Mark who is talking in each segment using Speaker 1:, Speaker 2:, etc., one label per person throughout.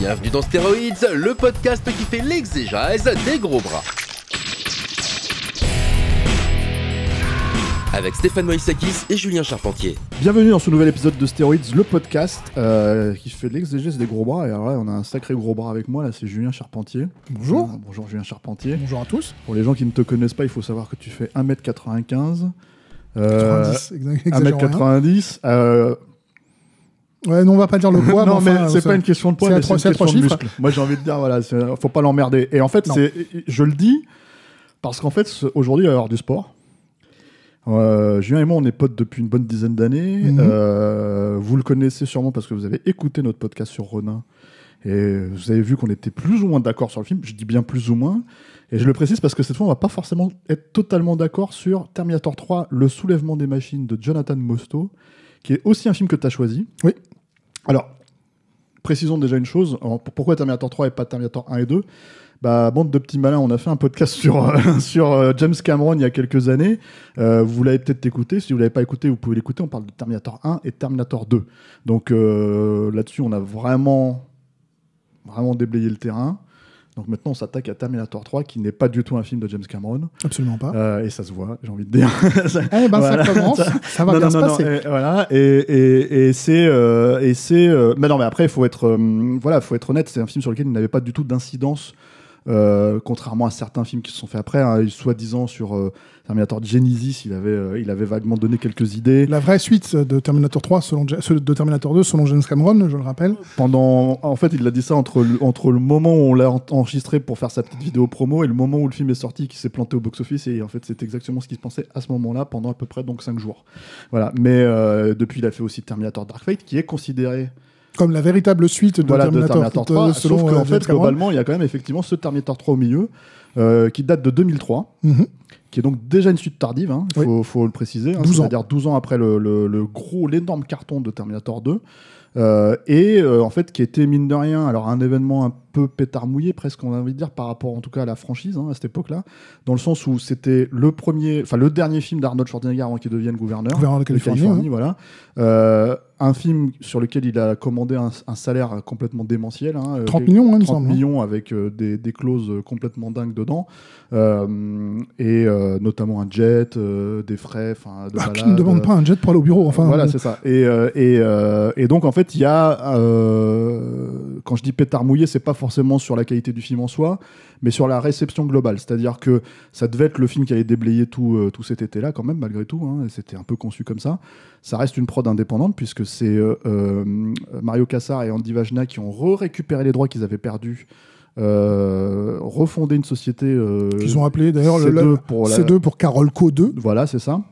Speaker 1: Bienvenue dans Stéroïdes, le podcast qui fait l'exégèse des gros bras. Avec Stéphane Moïsakis et Julien Charpentier.
Speaker 2: Bienvenue dans ce nouvel épisode de Stéroïdes, le podcast qui fait l'exégèse des gros bras. Et alors là, on a un sacré gros bras avec moi, là, c'est Julien Charpentier.
Speaker 3: Bonjour.
Speaker 2: Bonjour Julien Charpentier.
Speaker 3: Bonjour à tous.
Speaker 2: Pour les gens qui ne te connaissent pas, il faut savoir que tu fais 1m95.
Speaker 3: 90,
Speaker 2: 1m90.
Speaker 3: Ouais, non, on va pas dire le poids.
Speaker 2: Non, mais
Speaker 3: enfin,
Speaker 2: c'est pas une question de poids, mais c'est une question de muscle. Moi, j'ai envie de dire, voilà, faut pas l'emmerder. Et en fait, je le dis parce qu'en fait, aujourd'hui, à l'heure du sport, Julien et moi, on est potes depuis une bonne dizaine d'années. Vous le connaissez sûrement parce que vous avez écouté notre podcast sur Ronin. Et vous avez vu qu'on était plus ou moins d'accord sur le film. Je dis bien plus ou moins. Et je le précise parce que cette fois, on va pas forcément être totalement d'accord sur Terminator 3, Le soulèvement des machines de Jonathan Mostow, qui est aussi un film que tu as choisi.
Speaker 3: Oui.
Speaker 2: Alors, précisons déjà une chose. Alors, pourquoi Terminator 3 et pas Terminator 1 et 2 ? Bah, bande de petits malins, on a fait un podcast sur James Cameron il y a quelques années. Vous l'avez peut-être écouté. Si vous ne l'avez pas écouté, vous pouvez l'écouter. On parle de Terminator 1 et Terminator 2. Donc là-dessus, on a vraiment déblayé le terrain. Donc maintenant, on s'attaque à Terminator 3, qui n'est pas du tout un film de James Cameron.
Speaker 3: Absolument pas.
Speaker 2: Et ça se voit, j'ai envie de dire.
Speaker 3: Eh ben, voilà. Ça commence. Ça va bien se passer.
Speaker 2: Voilà. Et c'est... Mais non, mais après, il faut être honnête. C'est un film sur lequel il n'avait pas du tout d'incidence. Contrairement à certains films qui se sont faits après, hein, soi-disant sur Terminator Genesis, il avait vaguement donné quelques idées.
Speaker 3: La vraie suite de Terminator 3, de Terminator 2, selon James Cameron, je le rappelle.
Speaker 2: En fait, il a dit ça entre le moment où on l'a enregistré pour faire sa petite vidéo promo et le moment où le film est sorti, qui s'est planté au box-office. Et en fait, c'est exactement ce qu'il se pensait à ce moment-là, pendant à peu près 5 jours. Voilà. Mais depuis, il a fait aussi Terminator Dark Fate, qui est considéré
Speaker 3: comme la véritable suite de Terminator 3,
Speaker 2: selon sauf qu'en fait, globalement, il y a quand même effectivement ce Terminator 3 au milieu, qui date de 2003, qui est donc déjà une suite tardive, hein, faut le préciser, hein, c'est-à-dire 12 ans après l'énorme carton de Terminator 2, en fait, qui était, mine de rien, alors un événement un peu pétard mouillé, presque, on a envie de dire, par rapport en tout cas à la franchise, hein, à cette époque-là, dans le sens où c'était le dernier film d'Arnold Schwarzenegger avant qu'il devienne gouverneur
Speaker 3: de Californie,
Speaker 2: voilà. Un film sur lequel il a commandé un salaire complètement démentiel.
Speaker 3: 30 millions, il me
Speaker 2: 30
Speaker 3: semble.
Speaker 2: millions avec des clauses complètement dingues dedans. Notamment un jet, des frais, de malade.
Speaker 3: Qui ne demande pas un jet pour aller au bureau, enfin.
Speaker 2: Voilà, c'est ça. Et donc, en fait, il y a... quand je dis pétard mouillé, c'est pas forcément sur la qualité du film en soi, mais sur la réception globale. C'est-à-dire que ça devait être le film qui allait déblayer tout cet été-là, quand même, malgré tout. Hein, et c'était un peu conçu comme ça. Ça reste une prod indépendante, puisque c'est Mario Kassar et Andy Vajna qui ont récupéré les droits qu'ils avaient perdus, refondé une société...
Speaker 3: qu'ils ont appelé, d'ailleurs, C2 pour Carol Co 2.
Speaker 2: Voilà, c'est ça.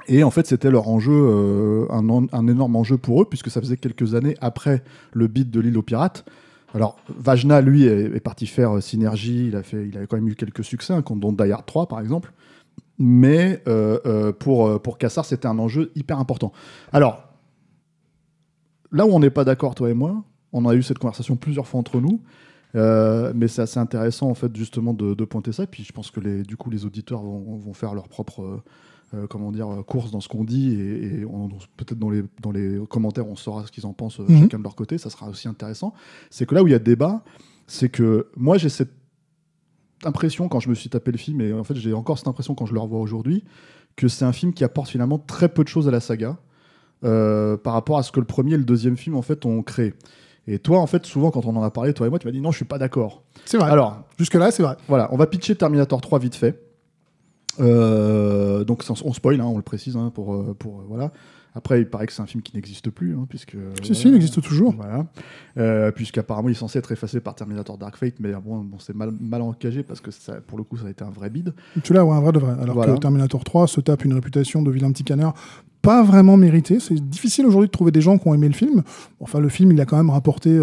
Speaker 2: Et en fait, c'était leur enjeu, un énorme enjeu pour eux, puisque ça faisait quelques années après le beat de l'île aux pirates. Alors, Vajna, lui, est parti faire Synergie. Il avait quand même eu quelques succès, dont Die Hard 3, par exemple. Mais pour Kassar, c'était un enjeu hyper important. Alors, là où on n'est pas d'accord, toi et moi, on a eu cette conversation plusieurs fois entre nous, mais c'est assez intéressant, en fait, justement, de pointer ça. Puis je pense que les auditeurs vont faire leur propre... course dans ce qu'on dit et peut-être dans les commentaires on saura ce qu'ils en pensent chacun de leur côté, ça sera aussi intéressant. C'est que là où il y a débat, c'est que moi j'ai cette impression quand je me suis tapé le film, et en fait j'ai encore cette impression quand je le revois aujourd'hui, que c'est un film qui apporte finalement très peu de choses à la saga par rapport à ce que le premier et le deuxième film en fait ont créé. Et toi, en fait, souvent, quand on en a parlé, toi et moi, tu m'as dit non, je suis pas d'accord.
Speaker 3: C'est vrai. Alors, jusque-là, c'est vrai.
Speaker 2: Voilà, on va pitcher Terminator 3 vite fait. Donc on spoil, on le précise, voilà. Après, il paraît que c'est un film qui n'existe plus, puisque...
Speaker 3: Si, il existe toujours.
Speaker 2: Voilà. Puisqu'apparemment, il est censé être effacé par Terminator Dark Fate, mais bon c'est mal encagé, parce que ça, pour le coup, ça a été un vrai bide.
Speaker 3: Tu l'as, un vrai de vrai. Alors que Terminator 3 se tape une réputation de vilain petit canard pas vraiment méritée. C'est difficile aujourd'hui de trouver des gens qui ont aimé le film. Enfin, le film, il a quand même rapporté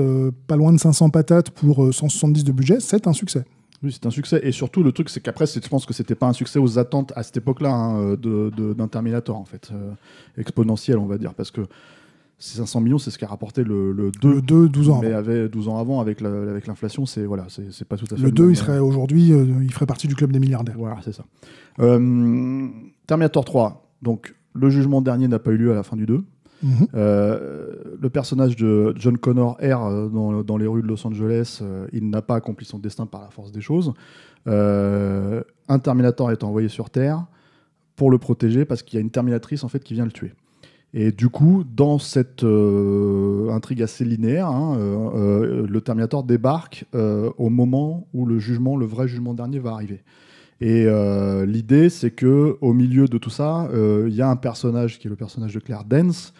Speaker 3: pas loin de 500 patates pour 170 de budget. C'est un succès.
Speaker 2: Oui, c'est un succès. Et surtout, le truc, c'est qu'après, je pense que c'était pas un succès aux attentes à cette époque-là d'un Terminator, en fait. Exponentiel, on va dire. Parce que ces 500 millions, c'est ce qu'a rapporté le 2.
Speaker 3: Le 2, 12 ans
Speaker 2: mais
Speaker 3: avant.
Speaker 2: avait 12 ans avant, avec l'inflation, c'est pas tout à fait...
Speaker 3: Le 2, il serait aujourd'hui, il ferait partie du club des milliardaires.
Speaker 2: Voilà, c'est ça. Terminator 3, donc, le jugement dernier n'a pas eu lieu à la fin du 2. Le personnage de John Connor erre dans les rues de Los Angeles. Il n'a pas accompli son destin par la force des choses. Un Terminator est envoyé sur Terre pour le protéger parce qu'il y a une Terminatrice en fait qui vient le tuer. Et du coup, dans cette intrigue assez linéaire, le Terminator débarque au moment où le vrai jugement dernier va arriver. Et l'idée, c'est que au milieu de tout ça, il y a un personnage qui est le personnage de Claire Dance,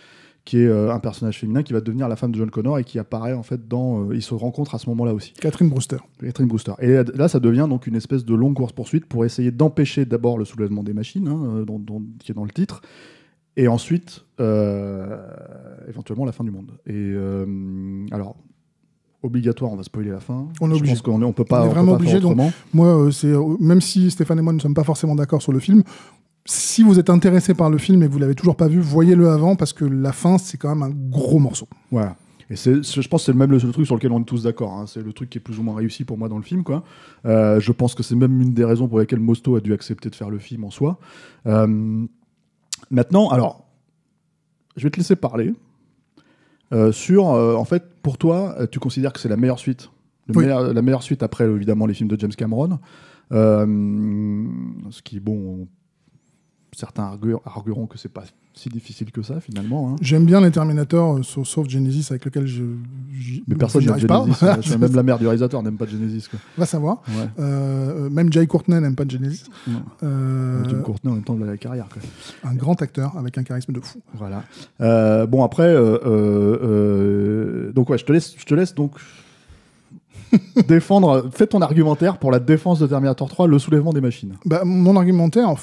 Speaker 2: qui est un personnage féminin qui va devenir la femme de John Connor et qui apparaît en fait ils se rencontrent à ce moment-là aussi.
Speaker 3: Catherine Brewster.
Speaker 2: Et là, ça devient donc une espèce de longue course-poursuite pour essayer d'empêcher d'abord le soulèvement des machines, qui est dans le titre, et ensuite éventuellement la fin du monde. Et alors, obligatoire, on va spoiler la fin.
Speaker 3: On est obligé.
Speaker 2: Je pense qu'on peut pas.
Speaker 3: On est vraiment obligé.
Speaker 2: Donc,
Speaker 3: moi, même si Stéphane et moi ne sommes pas forcément d'accord sur le film, si vous êtes intéressé par le film et que vous l'avez toujours pas vu, voyez-le avant parce que la fin, c'est quand même un gros morceau.
Speaker 2: Voilà. Et je pense que c'est même le truc sur lequel on est tous d'accord. Hein. C'est le truc qui est plus ou moins réussi pour moi dans le film, quoi. Je pense que c'est même une des raisons pour lesquelles Mosto a dû accepter de faire le film en soi. Maintenant, alors, je vais te laisser parler en fait, pour toi, tu considères que c'est la meilleure suite, la meilleure suite après évidemment les films de James Cameron, ce qui, bon, certains argueront que c'est pas si difficile que ça finalement. Hein.
Speaker 3: J'aime bien les Terminator, sauf Genesis avec lequel
Speaker 2: mais personne n'aime Genesis. Même la mère du réalisateur n'aime pas Genesis. Quoi.
Speaker 3: Va savoir.
Speaker 2: Ouais.
Speaker 3: Même Jai Courtney n'aime pas Genesis.
Speaker 2: Jai Courtney en même temps de la carrière. Quoi.
Speaker 3: Un grand acteur avec un charisme de fou.
Speaker 2: Voilà. Bon après, donc ouais, je te laisse donc défendre. Fais ton argumentaire pour la défense de Terminator 3, le soulèvement des machines.
Speaker 3: Mon argumentaire,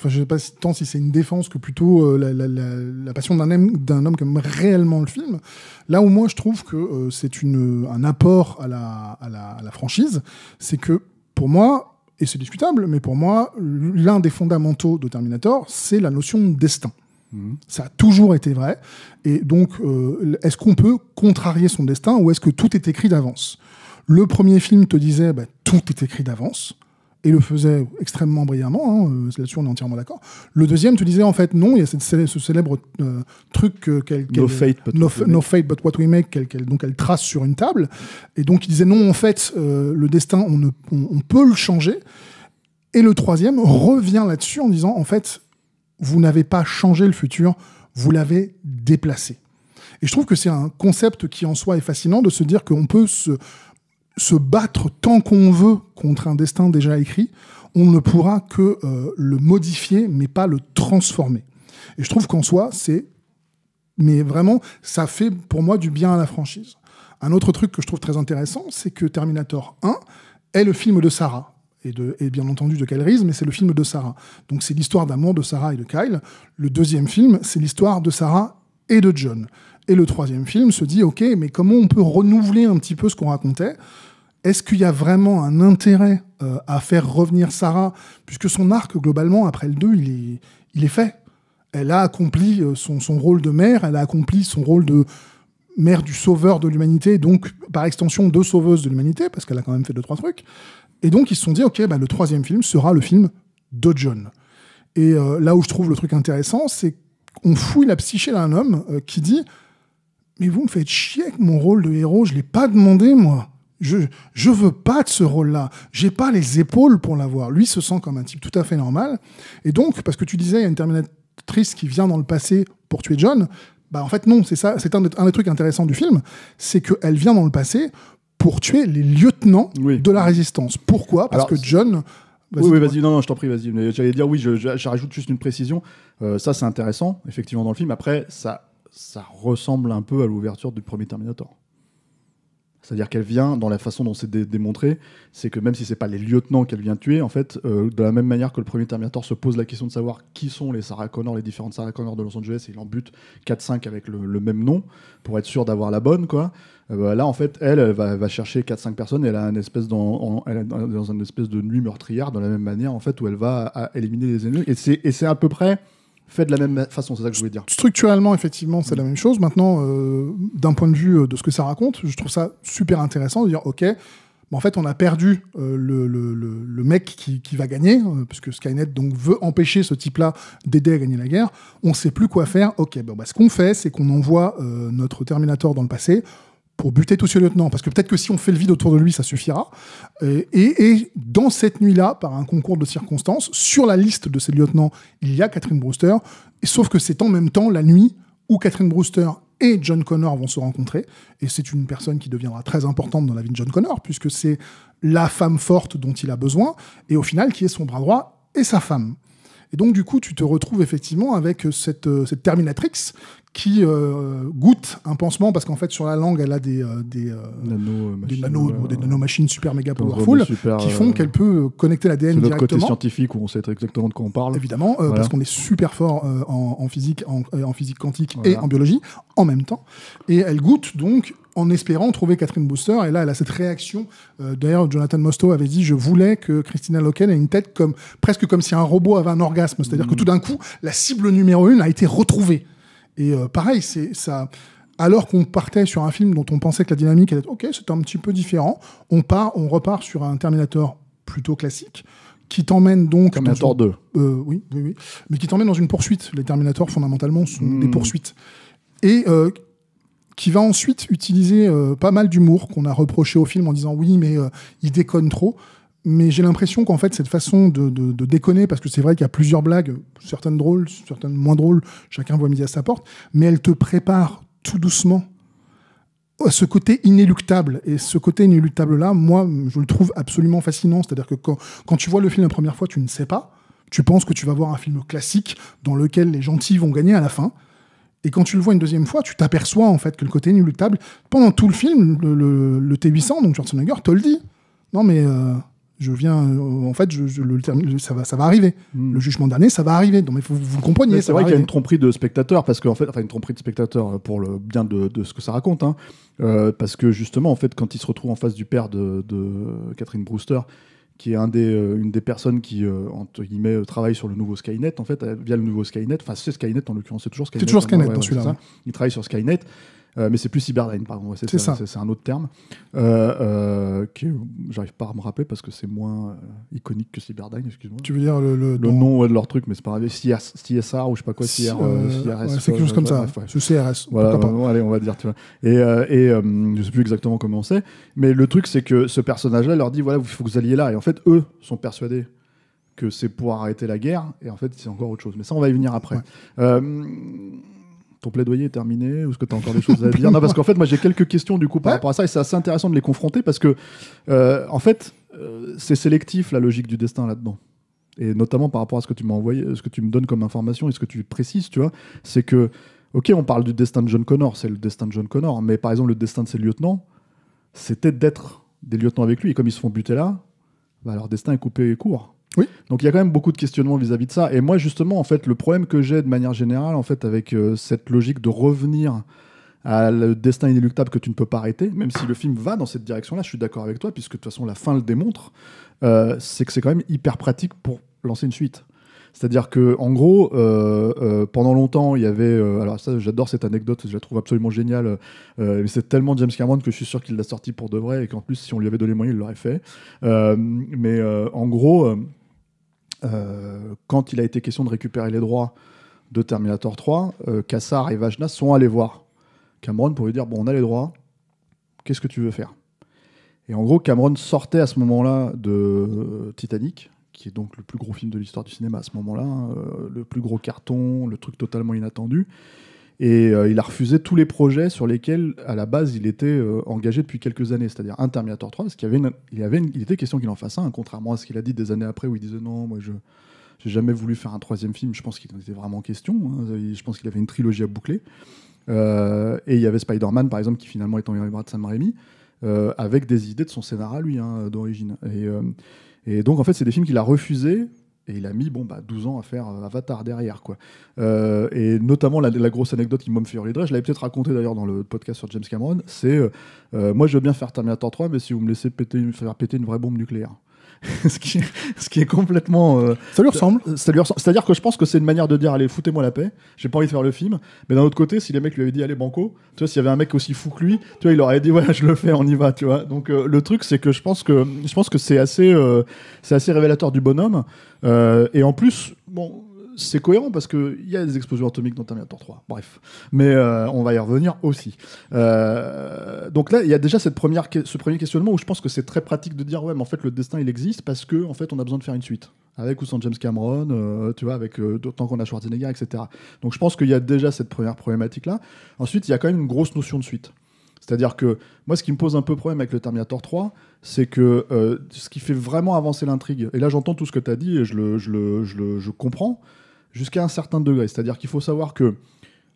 Speaker 3: je ne sais pas tant si c'est une défense que plutôt la passion d'un homme qui aime réellement le film. Là où moi je trouve que c'est un apport à la franchise, c'est que pour moi, et c'est discutable, mais pour moi, l'un des fondamentaux de Terminator, c'est la notion de destin. Ça a toujours été vrai. Et donc, est-ce qu'on peut contrarier son destin ou est-ce que tout est écrit d'avance ? Le premier film te disait tout est écrit d'avance et le faisait extrêmement brillamment. Là-dessus, on est entièrement d'accord. Le deuxième te disait en fait non, il y a ce célèbre truc
Speaker 2: No fate
Speaker 3: but what we make donc elle trace sur une table. Et donc il disait non, en fait, le destin, on peut le changer. Et le troisième revient là-dessus en disant en fait, vous n'avez pas changé le futur, vous l'avez déplacé. Et je trouve que c'est un concept qui en soi est fascinant de se dire qu'on peut se battre tant qu'on veut contre un destin déjà écrit, on ne pourra que le modifier, mais pas le transformer. Et je trouve qu'en soi, mais vraiment, ça fait pour moi du bien à la franchise. Un autre truc que je trouve très intéressant, c'est que Terminator 1 est le film de Sarah. Et bien entendu de Kyle Reese, mais c'est le film de Sarah. Donc c'est l'histoire d'amour de Sarah et de Kyle. Le deuxième film, c'est l'histoire de Sarah et de John. Et le troisième film se dit, ok, mais comment on peut renouveler un petit peu ce qu'on racontait ? Est-ce qu'il y a vraiment un intérêt à faire revenir Sarah, puisque son arc, globalement, après le 2, il est fait. Elle a accompli son rôle de mère, elle a accompli son rôle de mère du sauveur de l'humanité, donc par extension de sauveuse de l'humanité, parce qu'elle a quand même fait 2-3 trucs. Et donc ils se sont dit, ok, le troisième film sera le film de John. Et là où je trouve le truc intéressant, c'est qu'on fouille la psyché d'un homme qui dit, mais vous me faites chier avec mon rôle de héros, je l'ai pas demandé moi. Je veux pas de ce rôle-là. J'ai pas les épaules pour l'avoir. Lui se sent comme un type tout à fait normal. Et donc, parce que tu disais, il y a une Terminatrice qui vient dans le passé pour tuer John. En fait, non, c'est ça. C'est un des trucs intéressants du film, c'est qu'elle vient dans le passé pour tuer les lieutenants de la Résistance. Pourquoi ? Parce que John...
Speaker 2: Vas-y, non, je t'en prie, vas-y. Mais j'allais dire, je rajoute juste une précision. Ça, c'est intéressant, effectivement, dans le film. Après, ça ressemble un peu à l'ouverture du premier Terminator. C'est-à-dire qu'elle vient, dans la façon dont c'est démontré, c'est que même si c'est pas les lieutenants qu'elle vient tuer, en fait, de la même manière que le premier Terminator se pose la question de savoir qui sont les Sarah Connor, les différentes Sarah Connor de Los Angeles, et il en bute 4-5 avec le même nom, pour être sûr d'avoir la bonne, quoi. Là, en fait, elle va chercher 4-5 personnes, et elle a elle est dans une espèce de nuit meurtrière, de la même manière, en fait, où elle va éliminer les ennemis. Et c'est à peu près fait de la même façon, c'est ça que je voulais dire.
Speaker 3: Structurellement, effectivement, c'est la même chose. Maintenant, d'un point de vue de ce que ça raconte, je trouve ça super intéressant de dire, ok, en fait, on a perdu le mec qui va gagner, puisque Skynet donc veut empêcher ce type-là d'aider à gagner la guerre. On ne sait plus quoi faire. Ok, ce qu'on fait, c'est qu'on envoie notre Terminator dans le passé pour buter tous ces lieutenants, parce que peut-être que si on fait le vide autour de lui, ça suffira. Et dans cette nuit-là, par un concours de circonstances, sur la liste de ces lieutenants, il y a Catherine Brewster, sauf que c'est en même temps la nuit où Catherine Brewster et John Connor vont se rencontrer, et c'est une personne qui deviendra très importante dans la vie de John Connor, puisque c'est la femme forte dont il a besoin, et au final, qui est son bras droit et sa femme. Et donc, du coup, tu te retrouves effectivement avec cette Terminatrix qui goûte un pansement, parce qu'en fait, sur la langue, elle a des nanomachines super méga powerful qui font qu'elle peut connecter l'ADN directement. C'est notre côté
Speaker 2: scientifique où on sait exactement de quoi on parle.
Speaker 3: Évidemment, parce qu'on est super fort en physique, en physique quantique et en biologie en même temps. Et elle goûte donc en espérant trouver Catherine Brewster. Et là, elle a cette réaction. D'ailleurs, Jonathan Mostow avait dit « Je voulais que Christina Loken ait une tête presque comme si un robot avait un orgasme. » C'est-à-dire que tout d'un coup, la cible numéro 1 a été retrouvée. Et pareil, c'est ça. Alors qu'on partait sur un film dont on pensait que la dynamique était OK, c'était un petit peu différent, on repart sur un Terminator plutôt classique qui t'emmène donc
Speaker 2: Terminator 2.
Speaker 3: Oui, mais qui t'emmène dans une poursuite. Les Terminators fondamentalement sont des poursuites et qui va ensuite utiliser pas mal d'humour qu'on a reproché au film en disant oui, mais il déconne trop. Mais j'ai l'impression qu'en fait, cette façon de déconner, parce que c'est vrai qu'il y a plusieurs blagues, certaines drôles, certaines moins drôles, chacun voit midi à sa porte, mais elle te prépare tout doucement à ce côté inéluctable. Et ce côté inéluctable-là, moi, je le trouve absolument fascinant. C'est-à-dire que quand tu vois le film la première fois, tu ne sais pas. Tu penses que tu vas voir un film classique dans lequel les gentils vont gagner à la fin. Et quand tu le vois une deuxième fois, tu t'aperçois en fait que le côté inéluctable, pendant tout le film, le T-800, donc Schwarzenegger, te le dit. Non mais... je viens, en fait, ça va arriver. Le jugement dernier, ça va arriver. Donc, vous le compreniez.
Speaker 2: C'est vrai qu'il y a une tromperie de spectateurs, parce qu'en fait, une tromperie de spectateurs pour le bien de ce que ça raconte, hein, parce que justement, en fait, quand il se retrouve en face du père de Catherine Brewster, qui est une des personnes qui, entre guillemets, travaille sur le nouveau Skynet, en fait, via le nouveau Skynet. Enfin, c'est Skynet en l'occurrence, c'est toujours Skynet.
Speaker 3: C'est toujours Skynet dans celui-là.
Speaker 2: Il travaille sur Skynet. Mais c'est plus Cyberdyne, pardon. C'est ça. C'est un autre terme j'arrive pas à me rappeler parce que c'est moins iconique que Cyberdyne, excuse-moi.
Speaker 3: Tu veux dire le
Speaker 2: nom de leur truc, mais c'est pas grave. CSR ou je sais pas quoi, CRS.
Speaker 3: C'est quelque chose comme ça. Ce CRS.
Speaker 2: Voilà, allez, on va dire, tu vois. Et je sais plus exactement comment c'est, mais le truc, c'est que ce personnage-là leur dit voilà, il faut que vous alliez là. Et en fait, eux sont persuadés que c'est pour arrêter la guerre, et en fait, c'est encore autre chose. Mais ça, on va y venir après. Ouais. Ton plaidoyer est terminé ou est-ce que tu as encore des choses à dire? Non, parce qu'en fait, moi, j'ai quelques questions du coup par rapport à ça, et c'est assez intéressant de les confronter parce que, en fait, c'est sélectif la logique du destin là-dedans. Et notamment par rapport à ce que tu m'as envoyé, ce que tu me donnes comme information et ce que tu précises, tu vois, c'est que, ok, on parle du destin de John Connor, c'est le destin de John Connor, mais par exemple, le destin de ses lieutenants, c'était d'être des lieutenants avec lui, et comme ils se font buter là, bah, leur destin est coupé court.
Speaker 3: Oui.
Speaker 2: Donc il y a quand même beaucoup de questionnements vis-à-vis de ça. Et moi, justement, en fait, le problème que j'ai de manière générale, en fait, avec cette logique de revenir à le destin inéluctable que tu ne peux pas arrêter, même si le film va dans cette direction-là, je suis d'accord avec toi, puisque de toute façon, la fin le démontre, c'est que c'est quand même hyper pratique pour lancer une suite. C'est-à-dire que, en gros, pendant longtemps, il y avait... alors ça, j'adore cette anecdote, je la trouve absolument géniale. C'est tellement James Cameron que je suis sûr qu'il l'a sorti pour de vrai, et qu'en plus, si on lui avait donné les moyens, il l'aurait fait. Mais en gros... quand il a été question de récupérer les droits de Terminator 3, Kassar et Vajna sont allés voir Cameron pour lui dire bon, on a les droits, qu'est-ce que tu veux faire? Et en gros, Cameron sortait à ce moment-là de Titanic, qui est donc le plus gros film de l'histoire du cinéma à ce moment-là, le plus gros carton, le truc totalement inattendu. Et il a refusé tous les projets sur lesquels, à la base, il était engagé depuis quelques années, c'est-à-dire un Terminator 3, parce qu'il il était question qu'il en fasse un, contrairement à ce qu'il a dit des années après, où il disait non, moi je n'ai jamais voulu faire un troisième film. Je pense qu'il en était vraiment question. Hein. Je pense qu'il avait une trilogie à boucler. Et il y avait Spider-Man, par exemple, qui finalement est en les bras de Sam Raimi, avec des idées de son scénario, lui, hein, d'origine. Et donc, en fait, c'est des films qu'il a refusés. Et il a mis 12 ans à faire Avatar derrière, quoi. Et notamment la grosse anecdote qui m'a fait rire, je l'avais peut-être raconté d'ailleurs dans le podcast sur James Cameron, c'est moi je veux bien faire Terminator 3, mais si vous me laissez faire péter une vraie bombe nucléaire. ce qui est complètement...
Speaker 3: ça lui ressemble.
Speaker 2: C'est-à-dire que je pense que c'est une manière de dire, allez, foutez-moi la paix, j'ai pas envie de faire le film. Mais d'un autre côté, si les mecs lui avaient dit, allez, banco, tu vois, s'il y avait un mec aussi fou que lui, tu vois, il aurait dit, ouais, je le fais, on y va, tu vois. Donc le truc, c'est que je pense que c'est assez révélateur du bonhomme. Et en plus, bon... c'est cohérent parce qu'il y a des explosions atomiques dans Terminator 3. Bref. Mais on va y revenir aussi. Donc là, il y a déjà ce premier questionnement où je pense que c'est très pratique de dire ouais, mais en fait, le destin, il existe parce que en fait, on a besoin de faire une suite. Avec ou sans James Cameron, tu vois, avec d'autant qu'on a Schwarzenegger, etc. Donc je pense qu'il y a déjà cette première problématique-là. Ensuite, il y a quand même une grosse notion de suite. C'est-à-dire que moi, ce qui me pose un peu problème avec le Terminator 3, c'est que ce qui fait vraiment avancer l'intrigue, et là j'entends tout ce que tu as dit et je comprends, jusqu'à un certain degré. C'est-à-dire qu'il faut savoir que,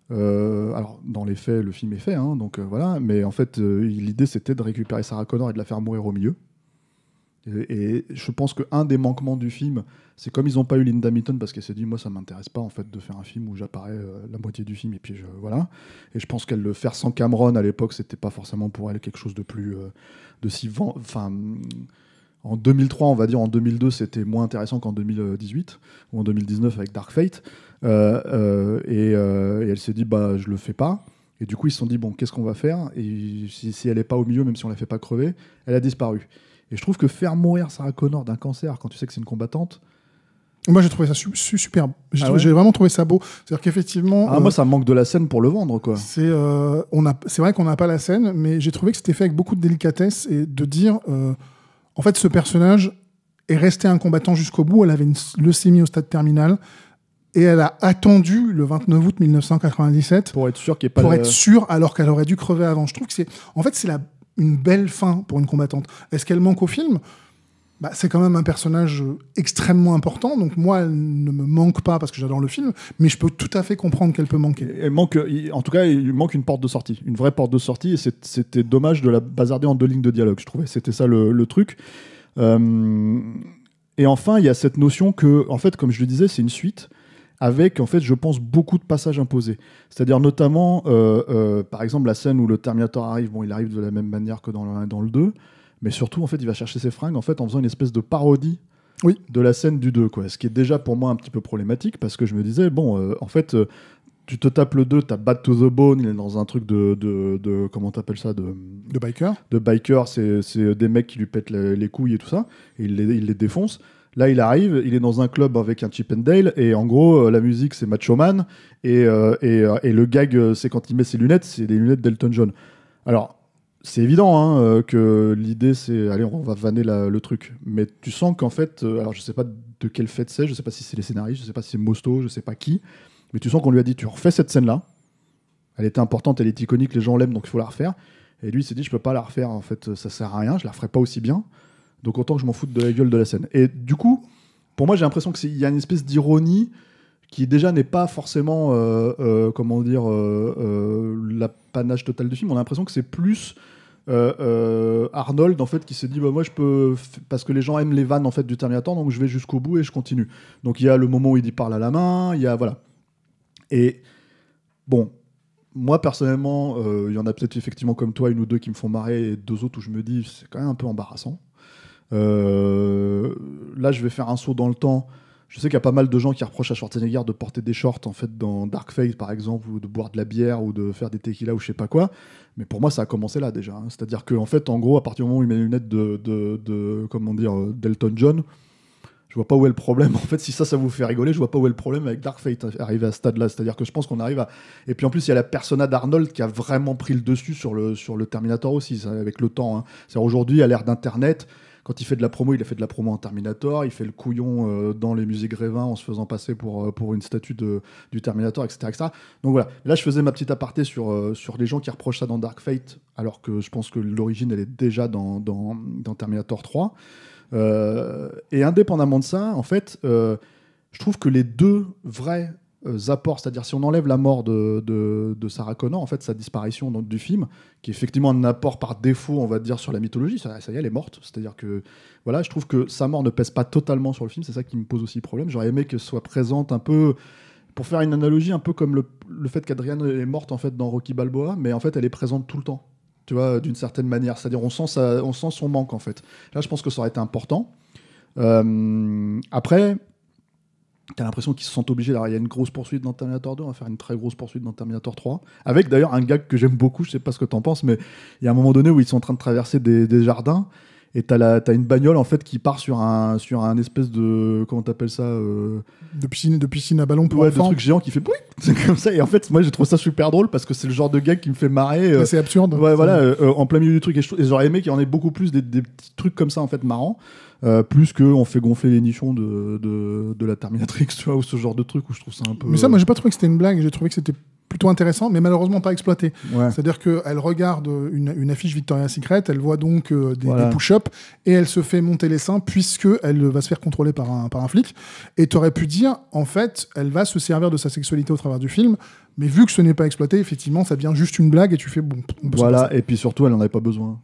Speaker 2: alors dans les faits, le film est fait, hein, donc voilà, mais en fait, l'idée c'était de récupérer Sarah Connor et de la faire mourir au milieu. Et je pense qu'un des manquements du film, c'est comme ils n'ont pas eu Linda Hamilton parce qu'elle s'est dit, moi ça m'intéresse pas en fait de faire un film où j'apparais la moitié du film et puis voilà. Et je pense qu'elle le faire sans Cameron à l'époque, c'était pas forcément pour elle quelque chose de plus en 2003, on va dire, en 2002, c'était moins intéressant qu'en 2018 ou en 2019 avec Dark Fate. Et elle s'est dit, bah, je le fais pas. Et du coup, ils se sont dit, bon, qu'est-ce qu'on va faire ? Et si elle n'est pas au milieu, même si on la fait pas crever, elle a disparu. Et je trouve que faire mourir Sarah Connor d'un cancer quand tu sais que c'est une combattante.
Speaker 3: Moi, j'ai trouvé ça superbe. J'ai vraiment trouvé ça beau. C'est-à-dire qu'effectivement.
Speaker 2: Moi, ça manque de la scène pour le vendre, quoi.
Speaker 3: C'est vrai qu'on n'a pas la scène, mais j'ai trouvé que c'était fait avec beaucoup de délicatesse et de dire. En fait, ce personnage est resté un combattant jusqu'au bout. Elle avait une leucémie au stade terminal. Et elle a attendu le 29 août 1997
Speaker 2: pour être sûre
Speaker 3: être sûre, alors qu'elle aurait dû crever avant. Je trouve que c'est une belle fin pour une combattante. Est-ce qu'elle manque au film ? C'est quand même un personnage extrêmement important. Donc moi, elle ne me manque pas parce que j'adore le film, mais je peux tout à fait comprendre qu'elle peut manquer.
Speaker 2: En tout cas, il manque une porte de sortie, une vraie porte de sortie, et c'était dommage de la bazarder en 2 lignes de dialogue, je trouvais. C'était ça le truc. Et enfin, il y a cette notion que, en fait, comme je le disais, c'est une suite avec, en fait, je pense, beaucoup de passages imposés. C'est-à-dire notamment, par exemple, la scène où le Terminator arrive, bon, il arrive de la même manière que dans le 1 et dans le 2, mais surtout, en fait, il va chercher ses fringues en fait, en faisant une espèce de parodie de la scène du 2, quoi. Ce qui est déjà pour moi un petit peu problématique, parce que je me disais, bon, en fait, tu te tapes le 2, t'as Bad to the Bone, il est dans un truc de comment t'appelles ça, de
Speaker 3: biker.
Speaker 2: De biker, c'est des mecs qui lui pètent les couilles et tout ça, et il les défonce. Là, il arrive, il est dans un club avec un Chip and Dale, et en gros, la musique, c'est Macho Man, et le gag, c'est quand il met ses lunettes, c'est des lunettes d'Elton John. Alors, c'est évident que l'idée, c'est, allez, on va vanner le truc. Mais tu sens qu'en fait, alors je sais pas de quel fait c'est, je sais pas si c'est les scénaristes, je sais pas si c'est Mosto, je sais pas qui, mais tu sens qu'on lui a dit, tu refais cette scène-là, elle était importante, elle est iconique, les gens l'aiment, donc il faut la refaire. Et lui, il s'est dit, je peux pas la refaire, en fait, ça sert à rien, je la referai pas aussi bien. Donc autant que je m'en foute de la gueule de la scène. Et du coup, pour moi, j'ai l'impression qu'il y a une espèce d'ironie qui déjà n'est pas forcément, l'apanage total du film. On a l'impression que c'est plus Arnold en fait qui s'est dit, bah, moi je peux, parce que les gens aiment les vannes en fait du Terminator, donc je vais jusqu'au bout et je continue. Donc il y a le moment où il y parle à la main, il y a voilà. Et bon. Moi, personnellement, il y en a peut-être effectivement comme toi, 1 ou 2 qui me font marrer et 2 autres où je me dis c'est quand même un peu embarrassant. Là, je vais faire un saut dans le temps. Je sais qu'il y a pas mal de gens qui reprochent à Schwarzenegger de porter des shorts en fait, dans Dark Fate, par exemple, ou de boire de la bière, ou de faire des tequila, ou je sais pas quoi. Mais pour moi, ça a commencé là déjà. C'est-à-dire qu'en fait, en gros, à partir du moment où il met les lunettes d'Elton John, je vois pas où est le problème. En fait, si ça vous fait rigoler, je vois pas où est le problème avec Dark Fate arrivé à ce stade-là. C'est-à-dire que je pense qu'on arrive à... Et puis en plus, il y a la persona d'Arnold qui a vraiment pris le dessus sur le Terminator aussi, ça, avec le temps. C'est-à-dire aujourd'hui, à l'ère d'Internet, quand il fait de la promo, il a fait de la promo en Terminator, il fait le couillon dans les musées Grévin en se faisant passer pour une statue du Terminator, etc., etc. Donc voilà, là je faisais ma petite aparté sur les gens qui reprochent ça dans Dark Fate, alors que je pense que l'origine elle est déjà dans Terminator 3. Et indépendamment de ça, en fait, je trouve que les deux vrais apports, c'est-à-dire si on enlève la mort de Sarah Connor, en fait, sa disparition du film, qui est effectivement un apport par défaut, on va dire, sur la mythologie, ça y est, elle est morte. C'est-à-dire que, voilà, je trouve que sa mort ne pèse pas totalement sur le film, c'est ça qui me pose aussi problème. J'aurais aimé qu'elle soit présente un peu, pour faire une analogie, un peu comme le fait qu'Adrienne est morte, en fait, dans Rocky Balboa, mais en fait, elle est présente tout le temps, tu vois, d'une certaine manière. C'est-à-dire, on sent son manque, en fait. Là, je pense que ça aurait été important. Après, t'as l'impression qu'ils se sentent obligés. Alors, il y a une grosse poursuite dans Terminator 2, on va faire une très grosse poursuite dans Terminator 3, avec d'ailleurs un gag que j'aime beaucoup, je sais pas ce que t'en penses, mais il y a un moment donné où ils sont en train de traverser des jardins, et t'as une bagnole en fait qui part sur un espèce de, comment t'appelles ça,
Speaker 3: de piscine à ballon pour
Speaker 2: de
Speaker 3: enfants.
Speaker 2: truc géant qui fait bruit. C'est comme ça. Et en fait, moi, j'ai trouvé ça super drôle parce que c'est le genre de gag qui me fait marrer.
Speaker 3: C'est absurde.
Speaker 2: Ouais, voilà, en plein milieu du truc. Et j'aurais aimé qu'il y en ait beaucoup plus des petits trucs comme ça en fait marrants. Plus qu'on fait gonfler les nichons de la Terminatrix, tu vois, ou ce genre de truc où je trouve ça un peu.
Speaker 3: Mais ça, moi, j'ai pas trouvé que c'était une blague. J'ai trouvé que c'était plutôt intéressant, mais malheureusement pas exploité.
Speaker 2: Ouais.
Speaker 3: C'est-à-dire qu'elle regarde une affiche Victoria's Secret, elle voit donc des push-ups et elle se fait monter les seins puisqu'elle va se faire contrôler par un flic. Et tu aurais pu dire, en fait, elle va se servir de sa sexualité au travers du film, mais vu que ce n'est pas exploité, effectivement, ça devient juste une blague et tu fais bon.
Speaker 2: Voilà, et puis surtout, elle en avait pas besoin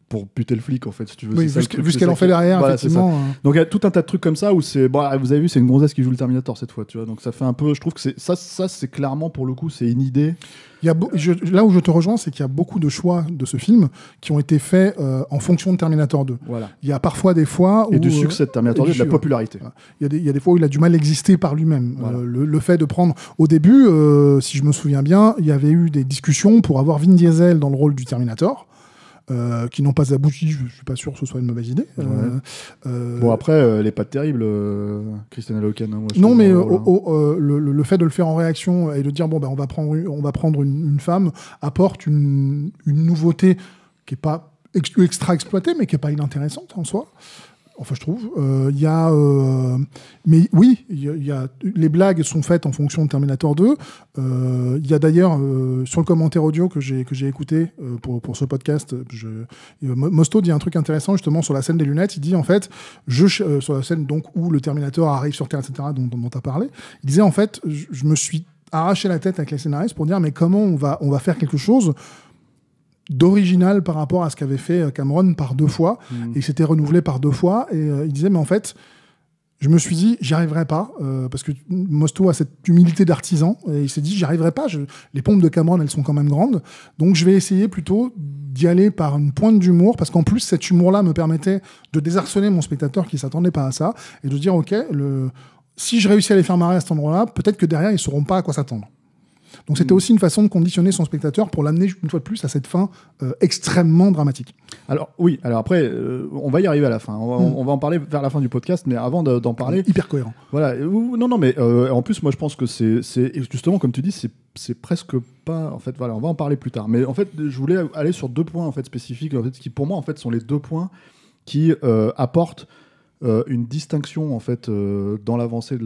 Speaker 2: pour buter le flic en fait, si tu veux.
Speaker 3: Oui, vu ce qu'elle en fait derrière, voilà, effectivement.
Speaker 2: Donc il y a tout un tas de trucs comme ça où c'est. Bon, vous avez vu, c'est une gonzesse qui joue le Terminator cette fois, tu vois. Donc ça fait un peu. Je trouve que ça c'est clairement pour le coup, c'est une idée.
Speaker 3: Là où je te rejoins, c'est qu'il y a beaucoup de choix de ce film qui ont été faits en fonction de Terminator 2.
Speaker 2: Voilà.
Speaker 3: Il y a parfois des fois où.
Speaker 2: Et du succès de Terminator 2, de la popularité.
Speaker 3: Il y a des fois où il a du mal à exister par lui-même.
Speaker 2: Voilà.
Speaker 3: Le fait de prendre. Au début, si je me souviens bien, il y avait eu des discussions pour avoir Vin Diesel dans le rôle du Terminator. Qui n'ont pas abouti, je suis pas sûr que ce soit une mauvaise idée.
Speaker 2: Bon, après, elle est pas terrible, Christiane Loken. Hein,
Speaker 3: non, mais le fait de le faire en réaction et de dire bon, ben, on va prendre une femme apporte une nouveauté qui est pas extra exploitée, mais qui est pas inintéressante en soi. Enfin, je trouve. Mais oui, les blagues sont faites en fonction de Terminator 2. Il y a d'ailleurs, sur le commentaire audio que j'ai écouté pour ce podcast, Mosto dit un truc intéressant justement sur la scène des lunettes. Il dit en fait, sur la scène donc, où le Terminator arrive sur Terre, etc., dont tu as parlé, il disait en fait, je me suis arraché la tête avec les scénaristes pour dire mais comment on va faire quelque chose d'original par rapport à ce qu'avait fait Cameron par 2 fois, et il s'était renouvelé par 2 fois, et il disait mais en fait je me suis dit j'y arriverai pas, parce que Mosto a cette humilité d'artisan, et il s'est dit j'y arriverai pas, les pompes de Cameron elles sont quand même grandes, donc je vais essayer plutôt d'y aller par une pointe d'humour, parce qu'en plus cet humour là me permettait de désarçonner mon spectateur qui s'attendait pas à ça, et de dire ok, si je réussis à les faire marrer à cet endroit là, peut-être que derrière ils sauront pas à quoi s'attendre. Donc c'était aussi une façon de conditionner son spectateur pour l'amener une fois de plus à cette fin extrêmement dramatique.
Speaker 2: Alors oui, alors après, on va y arriver à la fin. On va en parler vers la fin du podcast, mais avant d'en parler...
Speaker 3: Hyper cohérent.
Speaker 2: Voilà. Non, mais en plus, moi je pense que c'est justement, comme tu dis, c'est presque pas... En fait, voilà, on va en parler plus tard. Mais en fait, je voulais aller sur 2 points en fait, spécifiques, en fait, qui pour moi en fait, sont les 2 points qui apportent une distinction en fait, dans l'avancée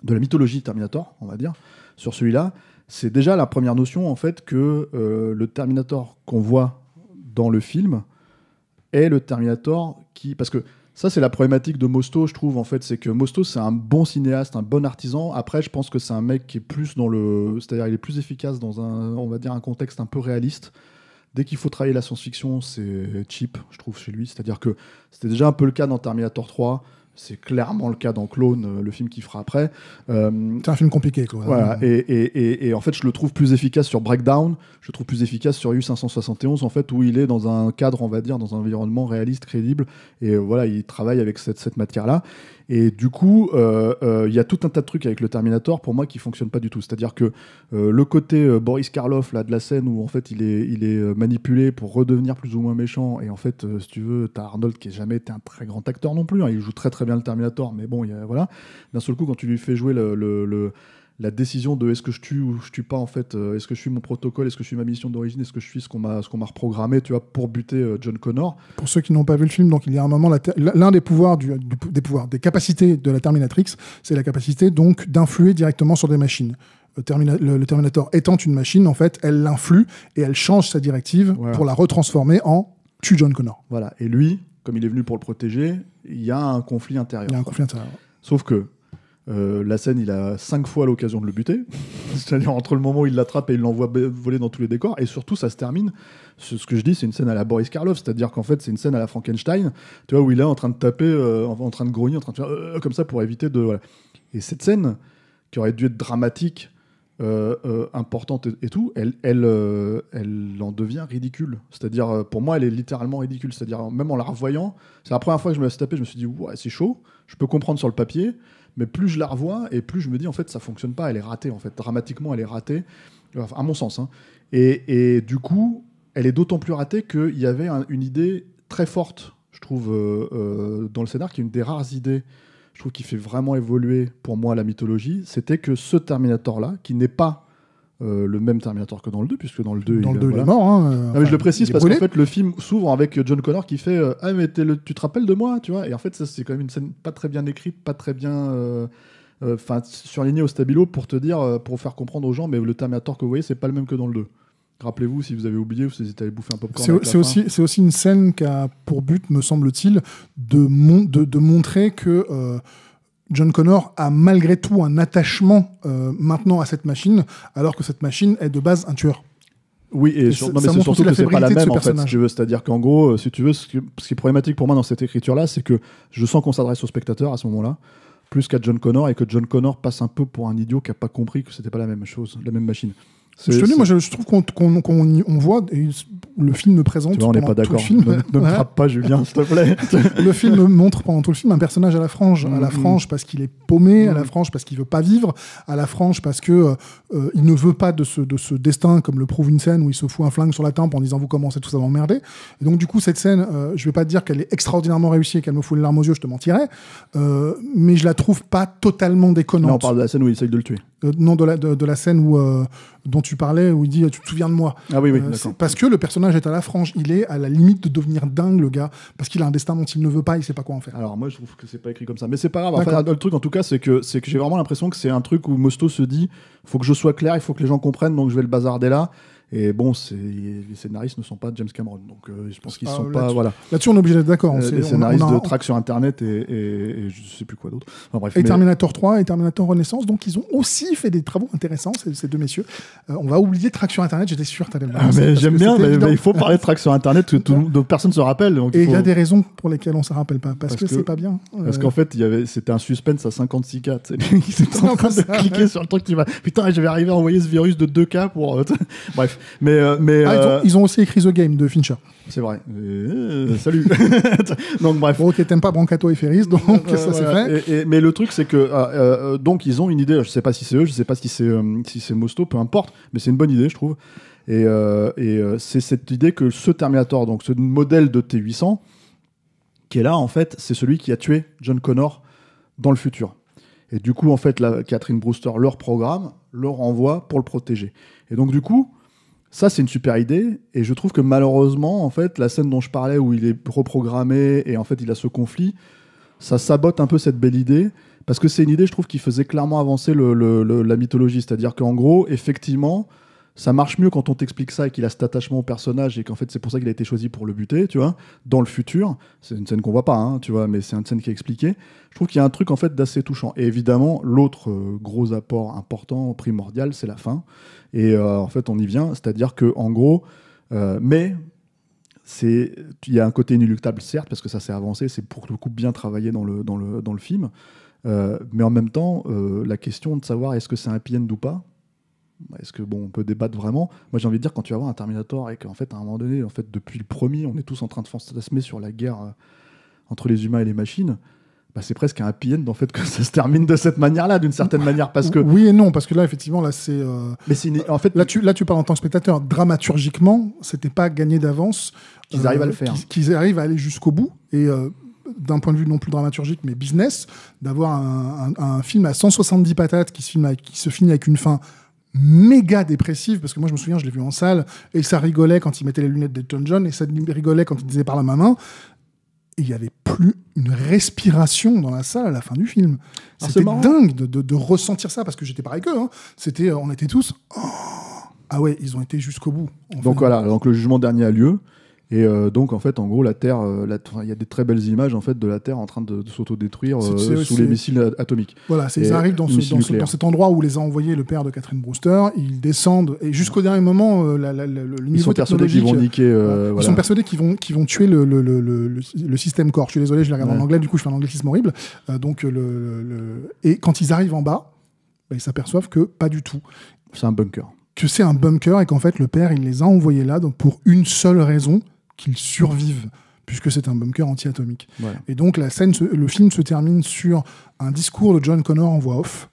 Speaker 2: de la mythologie Terminator, on va dire, sur celui-là. C'est déjà la première notion, en fait, que le Terminator qu'on voit dans le film est le Terminator qui... Parce que ça, c'est la problématique de Mosto, je trouve, en fait. C'est que Mosto, c'est un bon cinéaste, un bon artisan. Après, je pense que c'est un mec qui est plus dans le... C'est-à-dire, il est plus efficace dans on va dire, un contexte un peu réaliste. Dès qu'il faut travailler la science-fiction, c'est cheap, je trouve, chez lui. C'est-à-dire que c'était déjà un peu le cas dans Terminator 3. C'est clairement le cas dans Clone, le film qu'il fera après.
Speaker 3: C'est un film compliqué, quoi.
Speaker 2: Voilà. Et en fait, je le trouve plus efficace sur Breakdown. Je le trouve plus efficace sur U571, en fait, où il est dans un cadre, on va dire, dans un environnement réaliste, crédible. Et voilà, il travaille avec cette matière-là. Et du coup, il y a tout un tas de trucs avec le Terminator, pour moi, qui fonctionnent pas du tout. C'est-à-dire que le côté Boris Karloff, là, de la scène où, en fait, il est manipulé pour redevenir plus ou moins méchant. Et en fait, si tu veux, t'as Arnold qui n'a jamais été un très grand acteur non plus. Hein. Il joue très très bien le Terminator, mais bon, voilà. D'un seul coup, quand tu lui fais jouer la décision de est-ce que je tue ou je tue pas, en fait, est-ce que je suis mon protocole, est-ce que je suis ma mission d'origine, est-ce que je suis ce qu'on m'a reprogrammé, tu vois, pour buter John Connor.
Speaker 3: Pour ceux qui n'ont pas vu le film, donc il y a un moment, l'un des pouvoirs des capacités de la Terminatrix, c'est la capacité donc d'influer directement sur des machines. Le Terminator étant une machine, en fait, elle l'influe et elle change sa directive pour la retransformer en tue John Connor.
Speaker 2: Voilà. Et lui, comme il est venu pour le protéger, il y a un conflit intérieur. Sauf que la scène, il a 5 fois l'occasion de le buter. C'est-à-dire entre le moment où il l'attrape et il l'envoie voler dans tous les décors. Et surtout, ça se termine. Ce que je dis, c'est une scène à la Boris Karloff. C'est-à-dire qu'en fait, c'est une scène à la Frankenstein. Tu vois, où il est en train de taper, en train de grogner, en train de faire comme ça pour éviter de... Voilà. Et cette scène, qui aurait dû être dramatique, importante et tout, elle en devient ridicule. C'est-à-dire, pour moi, elle est littéralement ridicule. C'est-à-dire, même en la revoyant, c'est la première fois que je me la suis tapée, je me suis dit, ouais, c'est chaud, je peux comprendre sur le papier, mais plus je la revois, et plus je me dis, en fait, ça fonctionne pas, elle est ratée, en fait. Dramatiquement, elle est ratée, enfin, à mon sens. Hein. Et du coup, elle est d'autant plus ratée qu'il y avait une idée très forte, je trouve, dans le scénar, qui est une des rares idées, je trouve, qui fait vraiment évoluer, pour moi, la mythologie, c'était que ce Terminator-là, qui n'est pas le même Terminator que dans le 2, puisque dans le 2,
Speaker 3: il est mort. Hein,
Speaker 2: mais je le précise parce qu'en fait, le film s'ouvre avec John Connor qui fait « Ah, mais tu te rappelles de moi ?» tu vois. Et en fait, ça, c'est quand même une scène pas très bien écrite, pas très bien surlignée au stabilo pour te dire, pour faire comprendre aux gens, mais le Terminator que vous voyez, c'est pas le même que dans le 2. Rappelez-vous, si vous avez oublié, vous hésitez à aller bouffer un popcorn.
Speaker 3: C'est aussi une scène qui a pour but, me semble-t-il, de montrer que John Connor a malgré tout un attachement maintenant à cette machine, alors que cette machine est de base un tueur.
Speaker 2: Oui, mais c'est surtout que c'est pas la même, en fait, si tu veux. C'est-à-dire qu'en gros, si tu veux, ce qui est problématique pour moi dans cette écriture-là, c'est que je sens qu'on s'adresse au spectateur à ce moment-là, plus qu'à John Connor, et que John Connor passe un peu pour un idiot qui n'a pas compris que c'était pas la même chose, la même machine.
Speaker 3: Moi je trouve qu'on voit, et le film me présente.
Speaker 2: Tu vois, on n'est pas d'accord. Ne me frappe pas, Julien, s'il te plaît.
Speaker 3: Le film montre pendant tout le film un personnage à la frange. À la frange parce qu'il est paumé, à la frange parce qu'il veut pas vivre, à la frange parce que il ne veut pas de ce destin, comme le prouve une scène où il se fout un flingue sur la tempe en disant vous commencez tous à m'emmerder. Et donc du coup cette scène, je vais pas te dire qu'elle est extraordinairement réussie et qu'elle me fout les larmes aux yeux, je te mentirais, mais je la trouve pas totalement déconnante.
Speaker 2: Là, on parle de la scène où il essaye de le tuer.
Speaker 3: Non, de la scène dont tu parlais, où il dit tu te souviens de moi.
Speaker 2: Ah oui, d'accord.
Speaker 3: Parce que le personnage est à la frange, il est à la limite de devenir dingue, le gars, parce qu'il a un destin dont il ne veut pas, il sait pas quoi en faire.
Speaker 2: Alors moi je trouve que c'est pas écrit comme ça, mais c'est pas grave. Enfin, le truc en tout cas c'est que j'ai vraiment l'impression que c'est un truc où Mosto se dit faut que je sois clair, il faut que les gens comprennent, donc je vais le bazarder là. Et bon, les scénaristes ne sont pas James Cameron, donc je pense qu'ils sont pas. Voilà.
Speaker 3: Là-dessus, on est obligé d'être d'accord.
Speaker 2: Les scénaristes de track sur Internet et je sais plus quoi d'autre. Enfin, bref,
Speaker 3: Terminator 3 et Terminator Renaissance, donc ils ont aussi fait des travaux intéressants, ces deux messieurs. On va oublier track sur Internet, j'étais sûr que tu allais le balancer.
Speaker 2: Mais j'aime bien, mais il faut parler de track sur Internet, que personne ne se rappelle. Donc
Speaker 3: et il y a des raisons pour lesquelles on ne se rappelle pas, parce que c'est pas bien.
Speaker 2: Parce qu'en fait, c'était un suspense à 56K. Il était en train de cliquer sur le truc qui va. Putain, je vais arriver à envoyer ce virus de 2K pour. Bref. Mais
Speaker 3: ils ont aussi écrit The Game de Fincher.
Speaker 2: C'est vrai. Salut. Donc bref.
Speaker 3: Ok, t'aimes pas Brancato et Ferris, donc ça c'est fait.
Speaker 2: Mais le truc c'est que donc ils ont une idée. Je sais pas si c'est eux, je sais pas si c'est Mosto, peu importe. Mais c'est une bonne idée, je trouve. Et c'est cette idée que ce Terminator, donc ce modèle de T800, qui est là en fait, c'est celui qui a tué John Connor dans le futur. Et du coup en fait, Catherine Brewster leur programme, leur envoie pour le protéger. Et donc du coup. Ça, c'est une super idée, et je trouve que malheureusement, en fait, la scène dont je parlais, où il est reprogrammé, et en fait, il a ce conflit, ça sabote un peu cette belle idée, parce que c'est une idée, je trouve, qui faisait clairement avancer la mythologie. C'est-à-dire qu'en gros, effectivement, ça marche mieux quand on t'explique ça et qu'il a cet attachement au personnage, et qu'en fait, c'est pour ça qu'il a été choisi pour le buter, tu vois, dans le futur. C'est une scène qu'on voit pas, hein, tu vois, mais c'est une scène qui est expliquée. Je trouve qu'il y a un truc, en fait, d'assez touchant. Et évidemment, l'autre gros apport important, primordial, c'est la fin. Et en fait, on y vient, c'est-à-dire que en gros, mais il y a un côté inéluctable, certes, parce que ça s'est avancé, c'est pour le coup bien travaillé dans le film, mais en même temps, la question de savoir est-ce que c'est un happy end ou pas, est-ce que on peut débattre vraiment. Moi, j'ai envie de dire, quand tu vas voir un Terminator et qu'en fait, à un moment donné, en fait, depuis le premier, on est tous en train de fantasmer sur la guerre entre les humains et les machines. Bah, c'est presque un happy end en fait que ça se termine de cette manière-là, d'une certaine manière, parce que
Speaker 3: oui et non, parce que là effectivement là c'est.
Speaker 2: Mais en fait
Speaker 3: là tu parles en tant que spectateur. Dramaturgiquement, c'était pas gagné d'avance.
Speaker 2: Qu'ils arrivent à le faire.
Speaker 3: Qu'ils arrivent à aller jusqu'au bout et d'un point de vue non plus dramaturgique mais business, d'avoir un film à 170 patates qui se finit avec une fin méga dépressive, parce que moi je me souviens, je l'ai vu en salle et ça rigolait quand il mettait les lunettes d'Elton John et ça rigolait quand il disait par la main. Et il n'y avait plus une respiration dans la salle à la fin du film. C'était dingue de ressentir ça, parce que j'étais pareil qu'eux. Hein. On était tous... Oh, ah ouais, ils ont été jusqu'au bout.
Speaker 2: Donc voilà, donc le jugement dernier a lieu. Et donc en fait, en gros, la Terre, il y a des très belles images en fait de la Terre en train de s'autodétruire sous les missiles atomiques.
Speaker 3: Voilà, ils arrivent dans cet endroit où les a envoyés le père de Catherine Brewster. Ils descendent et jusqu'au dernier moment, le niveau technologique.
Speaker 2: Ils
Speaker 3: sont persuadés qu'ils vont tuer le système corps. Je suis désolé, je l'ai regardé en anglais, du coup je fais un anglicisme horrible. Et quand ils arrivent en bas, ils s'aperçoivent que pas du tout.
Speaker 2: c'est un bunker.
Speaker 3: Que c'est un bunker et qu'en fait, le père, il les a envoyés là donc pour une seule raison, qu'ils survivent, puisque c'est un bunker anti-atomique.
Speaker 2: Voilà.
Speaker 3: Et donc, le film se termine sur un discours de John Connor en voix off,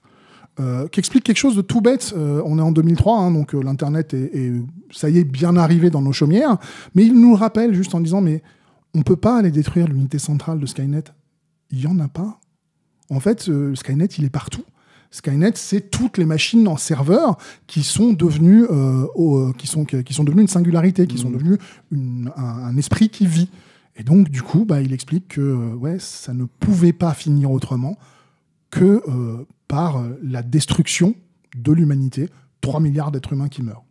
Speaker 3: qui explique quelque chose de tout bête. On est en 2003, hein, donc l'Internet est, ça y est, bien arrivé dans nos chaumières, mais il nous le rappelle juste en disant, mais on ne peut pas aller détruire l'unité centrale de Skynet. Il n'y en a pas. En fait, Skynet, il est partout. Skynet, c'est toutes les machines en serveur qui sont devenues, qui sont devenues une singularité, qui sont devenues un esprit qui vit. Et donc, du coup, il explique que ça ne pouvait pas finir autrement que par la destruction de l'humanité. 3 milliards d'êtres humains qui meurent.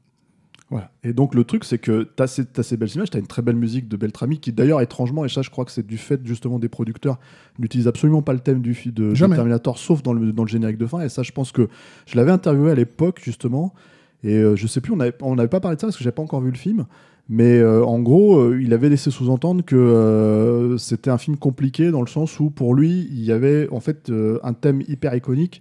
Speaker 2: Voilà. Et donc le truc, c'est que t'as ces belles images, t'as une très belle musique de Beltrami qui d'ailleurs étrangement, et ça je crois que c'est du fait justement des producteurs, n'utilisent absolument pas le thème de Terminator sauf dans le générique de fin. Et ça je pense que je l'avais interviewé à l'époque justement, et je sais plus, on n'avait pas parlé de ça parce que j'avais pas encore vu le film, mais en gros il avait laissé sous-entendre que c'était un film compliqué dans le sens où pour lui il y avait en fait un thème hyper iconique.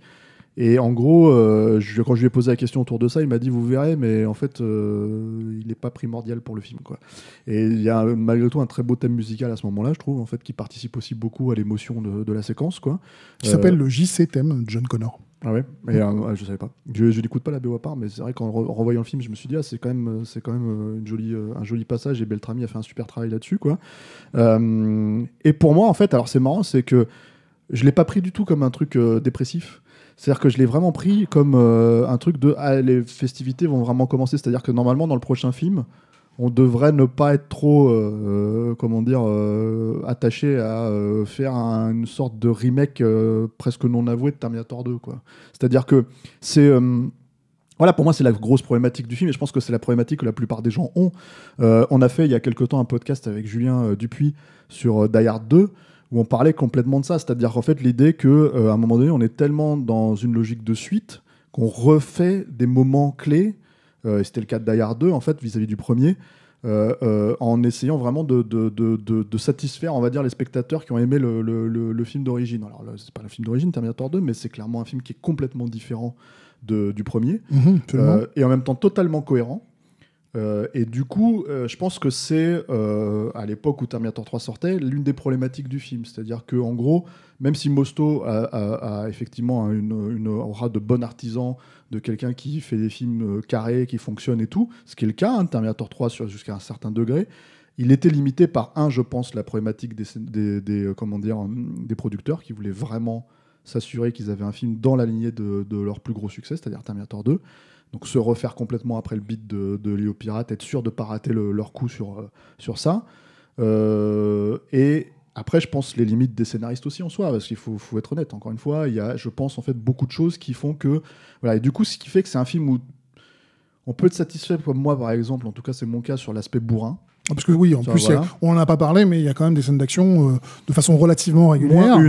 Speaker 2: Et en gros, quand je lui ai posé la question autour de ça, il m'a dit vous verrez, mais en fait, il n'est pas primordial pour le film, quoi. Et il y a malgré tout un très beau thème musical à ce moment-là, je trouve, en fait, qui participe aussi beaucoup à l'émotion de la séquence, quoi.
Speaker 3: Qui s'appelle le JC thème de John Connor.
Speaker 2: Ah ouais, mais je savais pas. Je n'écoute pas la BO à part, mais c'est vrai qu'en revoyant le film, je me suis dit c'est quand même un joli passage et Beltrami a fait un super travail là-dessus, quoi. Et pour moi, en fait, alors c'est marrant, c'est que je l'ai pas pris du tout comme un truc dépressif. C'est-à-dire que je l'ai vraiment pris comme un truc de les festivités vont vraiment commencer. C'est-à-dire que normalement, dans le prochain film, on devrait ne pas être trop attaché à faire une sorte de remake presque non avoué de Terminator 2, quoi. C'est-à-dire que c'est... voilà, pour moi, c'est la grosse problématique du film et je pense que c'est la problématique que la plupart des gens ont. On a fait il y a quelque temps un podcast avec Julien Dupuis sur Die Hard 2 où on parlait complètement de ça, c'est-à-dire qu'en fait l'idée qu'à un moment donné on est tellement dans une logique de suite qu'on refait des moments clés, et c'était le cas de Die Hard 2 en fait vis-à-vis du premier, en essayant vraiment de satisfaire, on va dire, les spectateurs qui ont aimé le film d'origine. Alors là, c'est pas le film d'origine Terminator 2, mais c'est clairement un film qui est complètement différent du premier, et en même temps totalement cohérent. Et du coup, je pense que c'est, à l'époque où Terminator 3 sortait, l'une des problématiques du film. C'est-à-dire qu'en gros, même si Mosto a effectivement une aura de bon artisan, de quelqu'un qui fait des films carrés, qui fonctionnent et tout, ce qui est le cas, hein, Terminator 3 jusqu'à un certain degré, il était limité par, je pense, la problématique des producteurs qui voulaient vraiment s'assurer qu'ils avaient un film dans la lignée de leur plus gros succès, c'est-à-dire Terminator 2. Donc se refaire complètement après le beat de Léo Pirate, être sûr de ne pas rater leur coup sur ça. Et après, je pense les limites des scénaristes aussi en soi, parce qu'il faut être honnête. Encore une fois, il y a, je pense, en fait, beaucoup de choses qui font que... Voilà, et du coup, ce qui fait que c'est un film où on peut être satisfait, comme moi, par exemple, en tout cas, c'est mon cas, sur l'aspect bourrin.
Speaker 3: Parce que oui, en plus, voilà. On n'en a pas parlé, mais il y a quand même des scènes d'action de façon relativement régulière.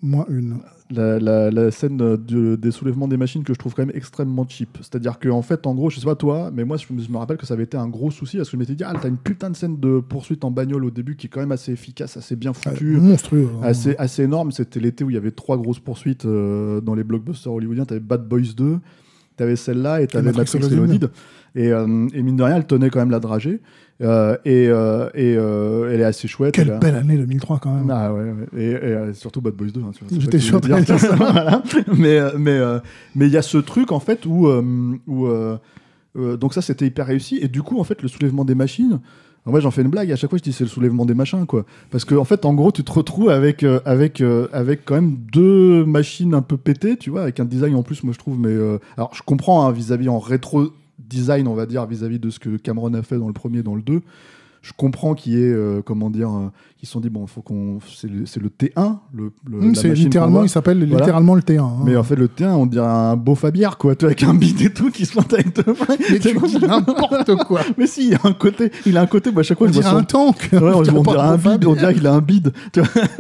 Speaker 3: Moins une.
Speaker 2: La scène des soulèvements des machines que je trouve quand même extrêmement cheap. C'est-à-dire qu'en fait, en gros, je sais pas toi, mais moi, je me rappelle que ça avait été un gros souci parce que je m'étais dit, t'as une putain de scène de poursuite en bagnole au début qui est quand même assez efficace, assez bien foutue.
Speaker 3: Monstrueux.
Speaker 2: Assez énorme. C'était l'été où il y avait 3 grosses poursuites dans les blockbusters hollywoodiens. T'avais Bad Boys 2, t'avais celle-là et t'avais Matrix Reloaded. Et mine de rien, elle tenait quand même la dragée. Elle est assez chouette.
Speaker 3: Quelle belle année 2003 quand même.
Speaker 2: Ah ouais. Et surtout Bad Boys 2. Hein,
Speaker 3: j'étais sûr de
Speaker 2: dire ça. Voilà. Mais il y a ce truc en fait où donc ça c'était hyper réussi et du coup en fait le soulèvement des machines. Moi j'en fais une blague à chaque fois je dis c'est le soulèvement des machins quoi parce que en fait en gros tu te retrouves avec quand même 2 machines un peu pétées tu vois avec un design en plus moi je trouve mais alors je comprends hein, vis-à-vis en rétro design on va dire vis-à-vis de ce que Cameron a fait dans le premier et dans le 2 je comprends qu'il y ait qu'ils se sont dit bon faut qu'on c'est le T1
Speaker 3: c'est littéralement il s'appelle littéralement le T1 hein.
Speaker 2: Mais en fait le T1 on dirait un beau Fabière quoi avec un bide et tout qui se plante avec 2 mains
Speaker 3: mais tu dis n'importe quoi
Speaker 2: mais si il a un côté moi à chaque fois
Speaker 3: on dirait un tank
Speaker 2: ouais, on dirait un bide on dirait qu'il a un bide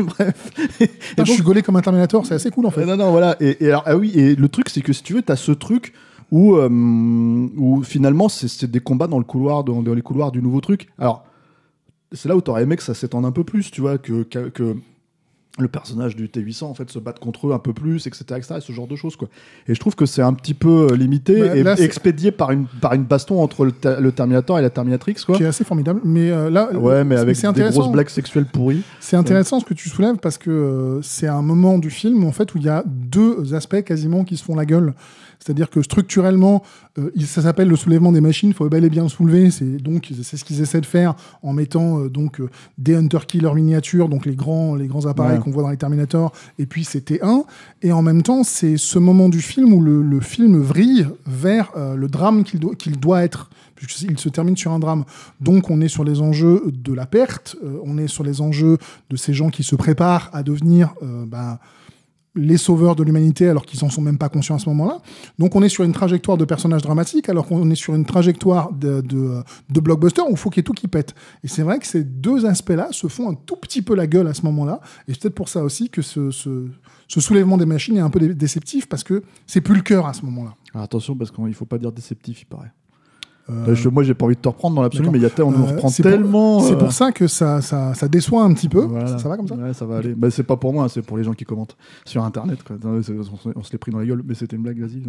Speaker 2: bref
Speaker 3: et donc, je suis gaulé comme un Terminator c'est assez cool en fait
Speaker 2: non voilà et alors oui et le truc c'est que si tu veux t'as ce truc où finalement c'est des combats dans les couloirs du nouveau truc alors c'est là où t'aurais aimé que ça s'étende un peu plus, tu vois, que le personnage du T-800 en fait se battre contre eux un peu plus, etc., et ce genre de choses, quoi. Et je trouve que c'est un petit peu limité et expédié par une baston entre le Terminator et la Terminatrix, quoi.
Speaker 3: Qui est assez formidable, mais là
Speaker 2: mais avec des grosses blagues sexuelles pourries.
Speaker 3: C'est intéressant ce que tu soulèves parce que c'est un moment du film en fait où il y a deux aspects quasiment qui se font la gueule. C'est-à-dire que structurellement, ça s'appelle le soulèvement des machines, il faut bel et bien soulever. C'est ce qu'ils essaient de faire en mettant des Hunter-Killer miniatures, donc les grands appareils qu'on voit dans les Terminator, et puis c'est T1. Et en même temps, c'est ce moment du film où le film vrille vers le drame qu'il doit être, puisqu'il se termine sur un drame. Donc on est sur les enjeux de la perte, on est sur les enjeux de ces gens qui se préparent à devenir... les sauveurs de l'humanité alors qu'ils en sont même pas conscients à ce moment-là. Donc on est sur une trajectoire de personnages dramatiques alors qu'on est sur une trajectoire de blockbuster où il faut qu'il y ait tout qui pète. Et c'est vrai que ces deux aspects-là se font un tout petit peu la gueule à ce moment-là. Et c'est peut-être pour ça aussi que ce soulèvement des machines est un peu déceptif parce que c'est plus le cœur à ce moment-là.
Speaker 2: Alors attention parce qu'il faut pas dire déceptif, il paraît. Moi, j'ai pas envie de te reprendre dans l'absolu, mais on nous reprend tellement.
Speaker 3: C'est pour ça que ça déçoit un petit peu.
Speaker 2: Voilà.
Speaker 3: Ça va comme ça ?
Speaker 2: Ouais, ça va aller. C'est pas pour moi, c'est pour les gens qui commentent sur Internet, quoi. On se l'est pris dans la gueule, mais c'était une blague, vas-y.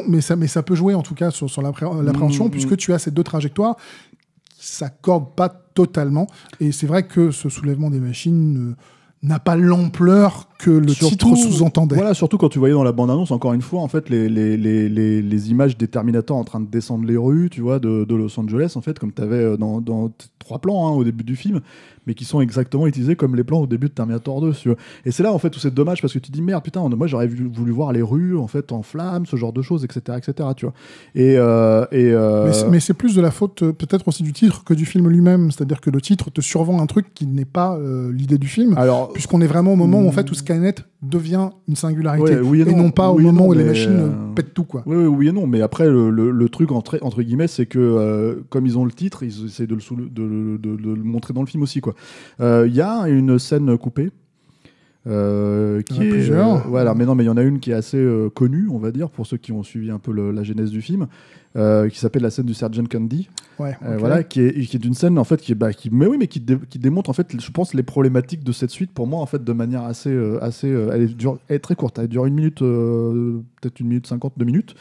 Speaker 3: Mais ça peut jouer en tout cas sur l'appréhension, puisque tu as ces deux trajectoires qui s'accordent pas totalement. Et c'est vrai que ce soulèvement des machines n'a pas l'ampleur que le titre sous-entendait.
Speaker 2: Voilà, surtout quand tu voyais dans la bande-annonce, encore une fois, en fait, les images des Terminators en train de descendre les rues, tu vois, de Los Angeles, en fait, comme tu avais dans 3 plans au début du film, mais qui sont exactement utilisés comme les plans au début de Terminator 2. Tu vois. Et c'est là, en fait, où c'est dommage, parce que tu te dis, merde, putain, moi, j'aurais voulu voir les rues, en fait, en flammes, ce genre de choses, etc., tu vois. Mais
Speaker 3: c'est plus de la faute, peut-être aussi du titre que du film lui-même. C'est-à-dire que le titre te survend un truc qui n'est pas l'idée du film, puisqu'on est vraiment au moment où, en fait, où Skynet devient une singularité, et non pas au moment où les machines pètent tout, quoi.
Speaker 2: Oui et non, mais après, le truc, entre guillemets, c'est que, comme ils ont le titre, ils essaient de le montrer dans le film aussi, quoi. Il y a une scène coupée qui est
Speaker 3: plusieurs.
Speaker 2: voilà, mais il y en a une qui est assez connue, on va dire, pour ceux qui ont suivi un peu la genèse du film, qui s'appelle la scène du Sergeant Candy. Voilà, qui est une scène en fait qui démontre en fait, je pense, les problématiques de cette suite pour moi en fait de manière assez elle est très courte, elle dure 1 minute, peut-être 1 minute 50, 2 minutes,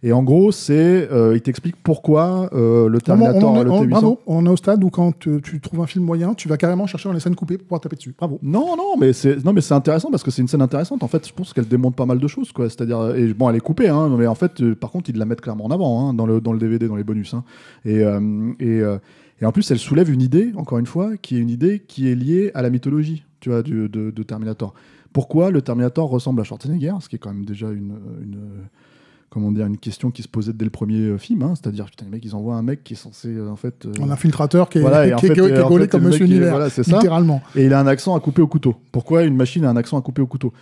Speaker 2: et en gros c'est il t'explique pourquoi le Terminator le T-800.
Speaker 3: Bravo, on est au stade où quand tu trouves un film moyen, tu vas carrément chercher dans les scènes coupées pour pouvoir taper dessus. Bravo.
Speaker 2: Non mais c'est intéressant parce que c'est une scène intéressante en fait. Je pense qu'elle démontre pas mal de choses, quoi. C'est-à-dire, et bon, elle est coupée, mais en fait par contre ils la mettent clairement en avant dans le DVD, dans les bonus, et en plus, elle soulève une idée, encore une fois, qui est liée à la mythologie, tu vois, de Terminator. Pourquoi le Terminator ressemble à Schwarzenegger, ce qui est quand même déjà une question qui se posait dès le premier film, c'est-à-dire, putain, les mecs, ils envoient un mec qui est censé, en fait...
Speaker 3: un infiltrateur qui est gaulé comme Monsieur Univers, littéralement.
Speaker 2: Et il a un accent à couper au couteau. Pourquoi une machine a un accent à couper au couteau ?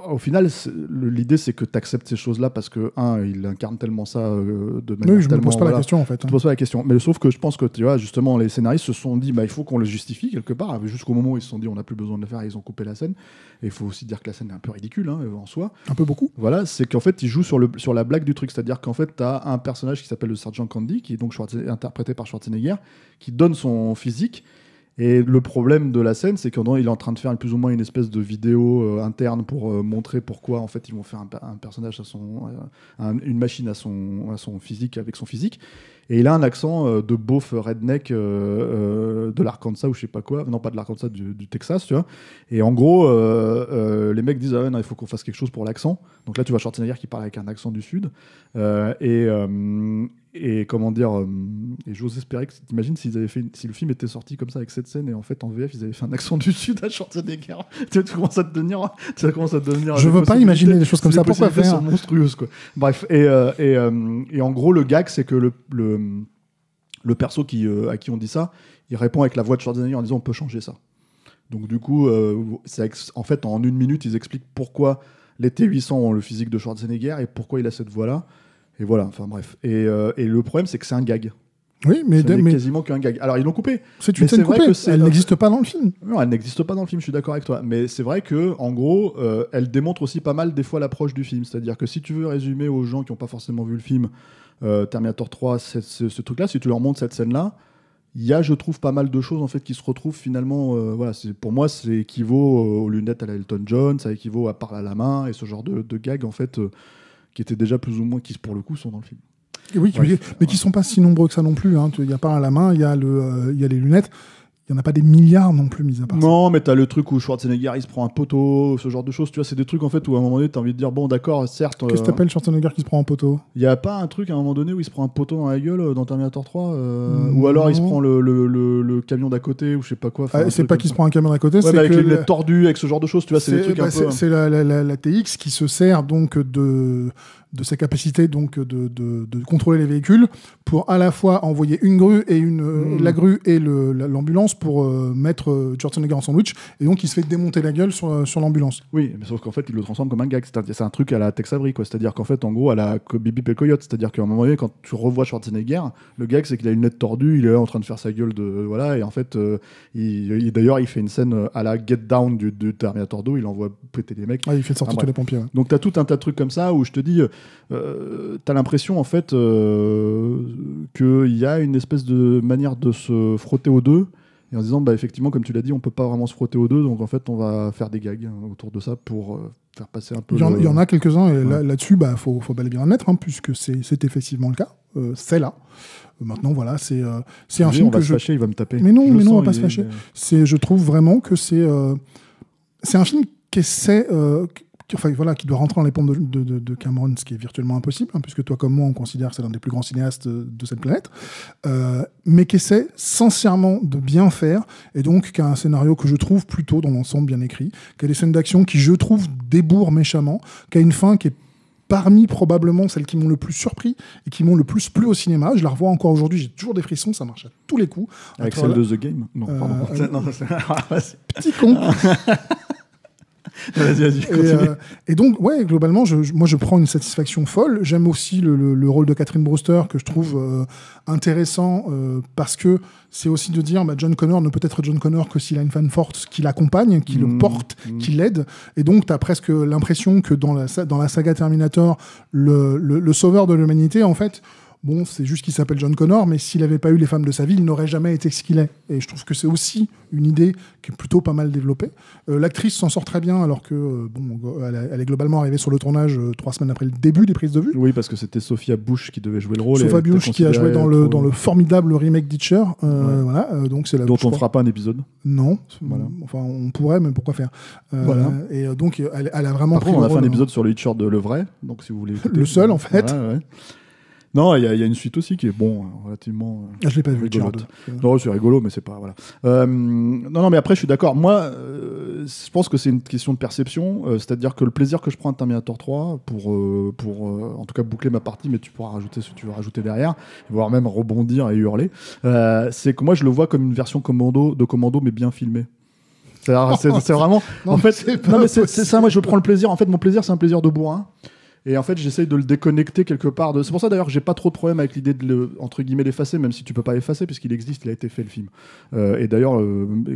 Speaker 2: Au final, l'idée, c'est que tu acceptes ces choses-là parce que, il incarne tellement ça de manière...
Speaker 3: Oui, je ne me pose pas la question, en fait.
Speaker 2: Je ne pose pas la question. Mais sauf que je pense que, tu vois, justement, les scénaristes se sont dit, il faut qu'on le justifie quelque part, jusqu'au moment où ils se sont dit, on n'a plus besoin de le faire, et ils ont coupé la scène. Et il faut aussi dire que la scène est un peu ridicule, en soi.
Speaker 3: Un peu beaucoup.
Speaker 2: Voilà, c'est qu'en fait, ils jouent sur la blague du truc. C'est-à-dire qu'en fait, tu as un personnage qui s'appelle le Sergeant Candy, qui est donc interprété par Schwarzenegger, qui donne son physique. Et le problème de la scène, c'est qu'il est en train de faire plus ou moins une espèce de vidéo interne pour montrer pourquoi en fait ils vont faire un personnage une machine à son physique, avec son physique. Et il a un accent de beauf redneck de l'Arkansas ou je sais pas quoi, non pas de l'Arkansas, du Texas, tu vois. Et en gros, les mecs disent non, il faut qu'on fasse quelque chose pour l'accent. Donc là, tu vois Schwarzenegger qui parle avec un accent du sud. Et comment dire, et j'ose espérer que t'imagines si le film était sorti comme ça avec cette scène et en fait en VF ils avaient fait un accent du sud à Schwarzenegger. Tu commences à te devenir.
Speaker 3: Je veux pas imaginer des choses comme ça. Pourquoi faire ?
Speaker 2: Sont monstrueuses, quoi. Bref, et en gros le gag c'est que le perso à qui on dit ça, il répond avec la voix de Schwarzenegger en disant on peut changer ça. Donc du coup, en fait en 1 minute ils expliquent pourquoi les T-800 ont le physique de Schwarzenegger et pourquoi il a cette voix-là. Et voilà, enfin bref. Et le problème, c'est que c'est un gag.
Speaker 3: Oui, mais
Speaker 2: quasiment qu'un gag. Alors, ils l'ont coupé.
Speaker 3: C'est une scène coupée. Elle n'existe pas dans le film.
Speaker 2: Non, elle n'existe pas dans le film, je suis d'accord avec toi. Mais c'est vrai que, en gros, elle démontre aussi pas mal, des fois, l'approche du film. C'est-à-dire que si tu veux résumer aux gens qui n'ont pas forcément vu le film Terminator 3, ce truc-là, si tu leur montres cette scène-là, il y a, je trouve, pas mal de choses en fait qui se retrouvent finalement. Voilà, pour moi, ça équivaut aux lunettes à la Elton John, ça équivaut à parler à la main et ce genre de gags en fait qui étaient déjà plus ou moins, qui pour le coup sont dans le film.
Speaker 3: Oui, mais qui sont pas si nombreux que ça non plus. Il y a pas à la main, il y a les lunettes. Il n'y en a pas des milliards non plus, mis à part
Speaker 2: non, mais t'as le truc où Schwarzenegger il se prend un poteau, ce genre de choses, tu vois, c'est des trucs en fait où à un moment donné t'as envie de dire bon d'accord, certes.
Speaker 3: Qu'est-ce que t'appelles Schwarzenegger qui se prend un poteau?
Speaker 2: Il y a pas un truc à un moment donné où il se prend un poteau dans la gueule dans Terminator 3 ou alors il se prend le camion d'à côté ou je sais pas quoi.
Speaker 3: C'est pas qu'il se prend un camion d'à côté, c'est
Speaker 2: avec les lunettes tordues, avec ce genre de choses, tu vois, c'est des trucs un peu.
Speaker 3: C'est la TX qui se sert donc de sa capacité donc de contrôler les véhicules pour à la fois envoyer une grue et la grue et l'ambulance pour mettre Schwarzenegger en sandwich, et donc il se fait démonter la gueule sur l'ambulance.
Speaker 2: Oui, mais sauf qu'en fait il le transforme comme un gag, c'est un truc à la Tex Avery quoi, c'est-à-dire qu'en fait en gros à la Bibi et Coyote, c'est-à-dire qu'à un moment donné quand tu revois Schwarzenegger, le gag c'est qu'il a une lunette tordue, il est là en train de faire sa gueule voilà, et en fait d'ailleurs il fait une scène à la Get Down du Terminator 2, il envoie péter les mecs.
Speaker 3: Il fait sortir tous les pompiers. Ouais.
Speaker 2: Donc t'as tout un tas de trucs comme ça où je te dis t'as l'impression en fait qu'il y a une espèce de manière de se frotter aux deux et en disant bah effectivement comme tu l'as dit on peut pas vraiment se frotter aux deux, donc en fait on va faire des gags autour de ça pour faire passer un peu
Speaker 3: il y en a quelques-uns et là-dessus faut bel et bien admettre puisque c'est effectivement le cas, c'est là. Maintenant voilà, c'est un film que
Speaker 2: se fâcher, il va me taper.
Speaker 3: Mais non, on va pas se fâcher. Je trouve vraiment que c'est un film qui essaie qui doit rentrer dans les pompes de Cameron, ce qui est virtuellement impossible, puisque toi comme moi, on considère que c'est l'un des plus grands cinéastes de cette planète, mais qui essaie sincèrement de bien faire, et donc qui a un scénario que je trouve plutôt dans l'ensemble bien écrit, qui a des scènes d'action qui, je trouve, débourrent méchamment, qui a une fin qui est parmi probablement celles qui m'ont le plus surpris et qui m'ont le plus plu au cinéma. Je la revois encore aujourd'hui, j'ai toujours des frissons, ça marche à tous les coups.
Speaker 2: Avec celle de The Game? Non, pardon.
Speaker 3: Petit con.
Speaker 2: Vas-y,
Speaker 3: et donc, ouais, globalement, moi, je prends une satisfaction folle. J'aime aussi le rôle de Catherine Brewster, que je trouve intéressant, parce que c'est aussi de dire John Connor ne peut être John Connor que s'il a une fan forte qui l'accompagne, qui le porte, qui l'aide. Et donc, tu as presque l'impression que dans la saga Terminator, le sauveur de l'humanité, en fait, bon, c'est juste qu'il s'appelle John Connor, mais s'il n'avait pas eu les femmes de sa vie, il n'aurait jamais été ce qu'il est. Et je trouve que c'est aussi une idée qui est plutôt pas mal développée. L'actrice s'en sort très bien, alors que elle est globalement arrivée sur le tournage 3 semaines après le début des prises de vue.
Speaker 2: Oui, parce que c'était Sophia Bush qui devait jouer le rôle.
Speaker 3: Sophia Bush qui a joué dans le formidable remake d'Itcher. Voilà, donc c'est
Speaker 2: dont on ne fera pas un épisode.
Speaker 3: Non,
Speaker 2: voilà.
Speaker 3: Enfin on pourrait, mais pourquoi faire
Speaker 2: voilà.
Speaker 3: Et donc elle a vraiment.
Speaker 2: Par contre, on a fait un épisode sur le Hitcher de le vrai, donc si vous voulez.
Speaker 3: Le seul en fait.
Speaker 2: Voilà, ouais. Non, il y a une suite aussi qui est relativement.
Speaker 3: Je l'ai pas vu.
Speaker 2: Non, c'est rigolo, mais c'est pas non, mais après je suis d'accord. Moi, je pense que c'est une question de perception. C'est-à-dire que le plaisir que je prends à Terminator 3 pour en tout cas boucler ma partie, mais tu pourras rajouter ce que tu veux rajouter derrière, voire même rebondir et hurler. C'est que moi je le vois comme une version commando, mais bien filmée. C'est vraiment.
Speaker 3: Non,
Speaker 2: en fait, c'est ça. Moi, je prends le plaisir. En fait, mon plaisir, c'est un plaisir de bourrin. Et en fait, j'essaye de le déconnecter quelque part. C'est pour ça d'ailleurs que j'ai pas trop de problème avec l'idée de entre guillemets l'effacer, même si tu peux pas l'effacer puisqu'il existe, il a été fait le film. Et d'ailleurs,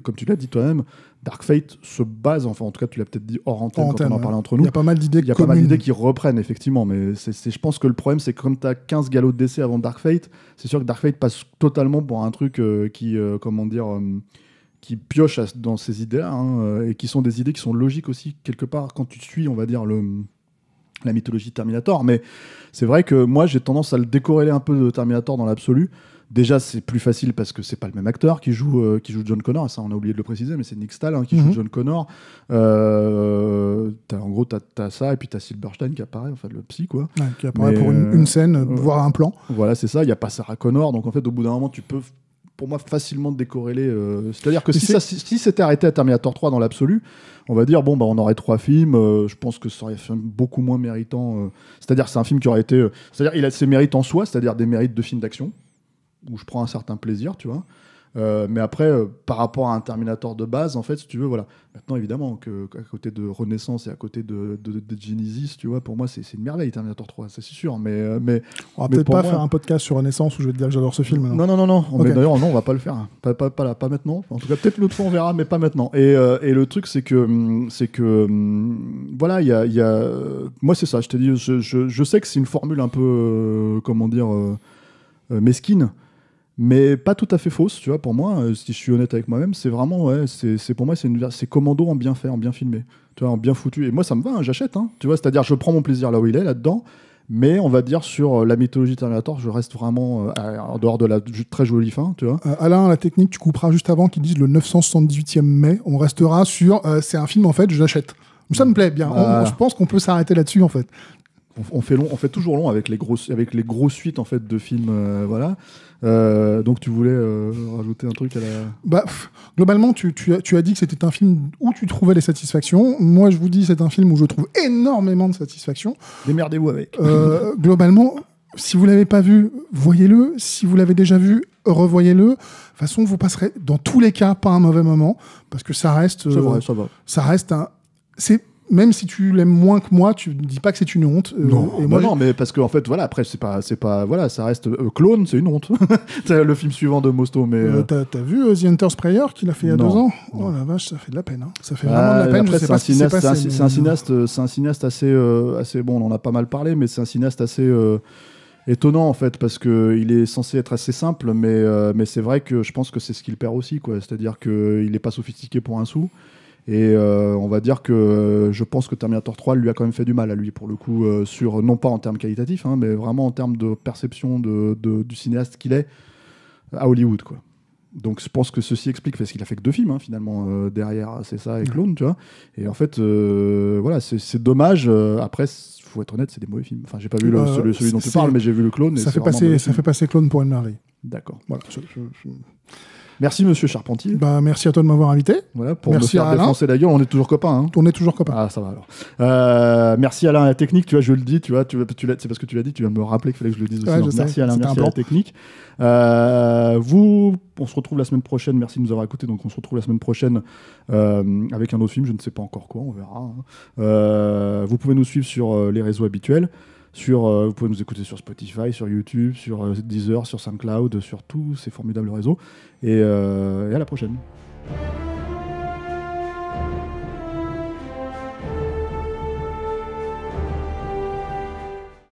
Speaker 2: comme tu l'as dit toi-même, Dark Fate se base, enfin en tout cas tu l'as peut-être dit hors antenne quand on en parlait entre nous.
Speaker 3: Il y a pas mal d'idées.
Speaker 2: Il y a pas mal d'idées qui reprennent effectivement, mais je pense que le problème c'est que comme tu as 15 galops d'essai avant Dark Fate, c'est sûr que Dark Fate passe totalement pour un truc qui qui pioche dans ces idées-là et qui sont des idées qui sont logiques aussi quelque part quand tu suis, on va dire la mythologie de Terminator, mais c'est vrai que moi j'ai tendance à le décorréler un peu de Terminator dans l'absolu. Déjà c'est plus facile parce que c'est pas le même acteur qui joue John Connor, et ça on a oublié de le préciser, mais c'est Nick Stahl qui joue John Connor. En gros t'as ça, et puis t'as Silverstein qui apparaît, enfin le psy quoi.
Speaker 3: Ouais, qui apparaît pour une scène, voire un plan.
Speaker 2: Voilà, c'est ça, il y a pas Sarah Connor, donc en fait au bout d'un moment tu peux pour moi facilement décorréler. C'est-à-dire que si c'était arrêté à Terminator 3 dans l'absolu, on va dire on aurait 3 films. Je pense que ça aurait fait beaucoup moins méritant. C'est-à-dire c'est un film qui aurait été. C'est-à-dire il a ses mérites en soi, c'est-à-dire des mérites de film d'action où je prends un certain plaisir, tu vois. Mais après, par rapport à un Terminator de base, en fait, si tu veux, voilà. Maintenant, évidemment, qu'à côté de Renaissance et à côté de Genesis, tu vois, pour moi, c'est une merveille, Terminator 3, c'est sûr. Mais
Speaker 3: on va peut-être pas faire un podcast sur Renaissance où je vais te dire que j'adore ce film.
Speaker 2: Non. Okay. Mais d'ailleurs, non, on va pas le faire. Pas maintenant. En tout cas, peut-être l'autre fois, on verra, mais pas maintenant. Et le truc, c'est que voilà, il y a. Moi, c'est ça. Je t'ai dit, je sais que c'est une formule un peu, mesquine. mais pas tout à fait fausse, tu vois, pour moi, si je suis honnête avec moi-même, c'est vraiment, pour moi, c'est Commando en bien fait, en bien filmé, tu vois, en bien foutu, et moi ça me va, hein, j'achète, hein, tu vois, c'est-à-dire je prends mon plaisir là où il est, là-dedans, mais on va dire sur la mythologie Terminator, je reste vraiment en dehors de la très jolie fin, tu vois.
Speaker 3: Alain, la technique, tu couperas juste avant qu'ils disent le 978e mai, on restera sur c'est un film en fait, je l'achète. Ça me plaît bien, je pense qu'on peut s'arrêter là-dessus en fait.
Speaker 2: On fait toujours long avec les grosses suites en fait de films, voilà. Donc tu voulais rajouter un truc à la...
Speaker 3: Globalement, tu as dit que c'était un film où tu trouvais les satisfactions. Moi, je vous dis, c'est un film où je trouve énormément de satisfaction.
Speaker 2: Démerdez-vous avec.
Speaker 3: Globalement, si vous l'avez pas vu, voyez-le. Si vous l'avez déjà vu, revoyez-le. De toute façon, vous passerez dans tous les cas pas un mauvais moment, parce que ça reste...
Speaker 2: C'est vrai, ça va.
Speaker 3: Ça reste un... Même si tu l'aimes moins que moi, tu ne dis pas que c'est une honte.
Speaker 2: Non, mais parce que en fait, voilà, après c'est pas, voilà, ça reste Clone, c'est une honte. C'est le film suivant de Mosto, mais.
Speaker 3: T'as vu The Hunter Sprayer qu'il a fait il y a 2 ans ? Oh la vache, ça fait de la peine. Hein. Ça fait vraiment de la peine.
Speaker 2: Après,
Speaker 3: je sais pas ce qui s'est passé.
Speaker 2: C'est un cinéaste assez bon. On en a pas mal parlé, mais c'est un cinéaste assez étonnant en fait, parce que il est censé être assez simple, mais c'est vrai que je pense que c'est ce qu'il perd aussi, quoi. C'est-à-dire qu'il est pas sophistiqué pour un sou. Et on va dire que je pense que Terminator 3 lui a quand même fait du mal à lui, pour le coup, non pas en termes qualitatifs, hein, mais vraiment en termes de perception du cinéaste qu'il est à Hollywood, quoi. Donc je pense que ceci explique, parce qu'il a fait que 2 films, hein, finalement, derrière, c'est ça, et Clone, tu vois. Et en fait, voilà, c'est dommage. Après, faut être honnête, c'est des mauvais films. Enfin, j'ai pas vu celui dont tu parles, mais j'ai vu le Clone.
Speaker 3: Ça fait passer Clone pour une merveille.
Speaker 2: D'accord. Voilà. Merci Monsieur Charpentier.
Speaker 3: Merci à toi de m'avoir invité.
Speaker 2: Voilà, pour me faire défoncer la gueule, on est toujours copains. Hein.
Speaker 3: On est toujours copains.
Speaker 2: Ah, ça va alors. Merci Alain à la technique, tu vois, je le dis, c'est parce que tu l'as dit, tu viens de me rappeler qu'il fallait que je le dise aussi. Merci Alain, merci à la technique. On se retrouve la semaine prochaine, merci de nous avoir écoutés, donc on se retrouve la semaine prochaine avec un autre film, je ne sais pas encore quoi, on verra. Hein. Vous pouvez nous suivre sur les réseaux habituels. Vous pouvez nous écouter sur Spotify, sur YouTube, sur Deezer, sur SoundCloud, sur tous ces formidables réseaux. Et à la prochaine.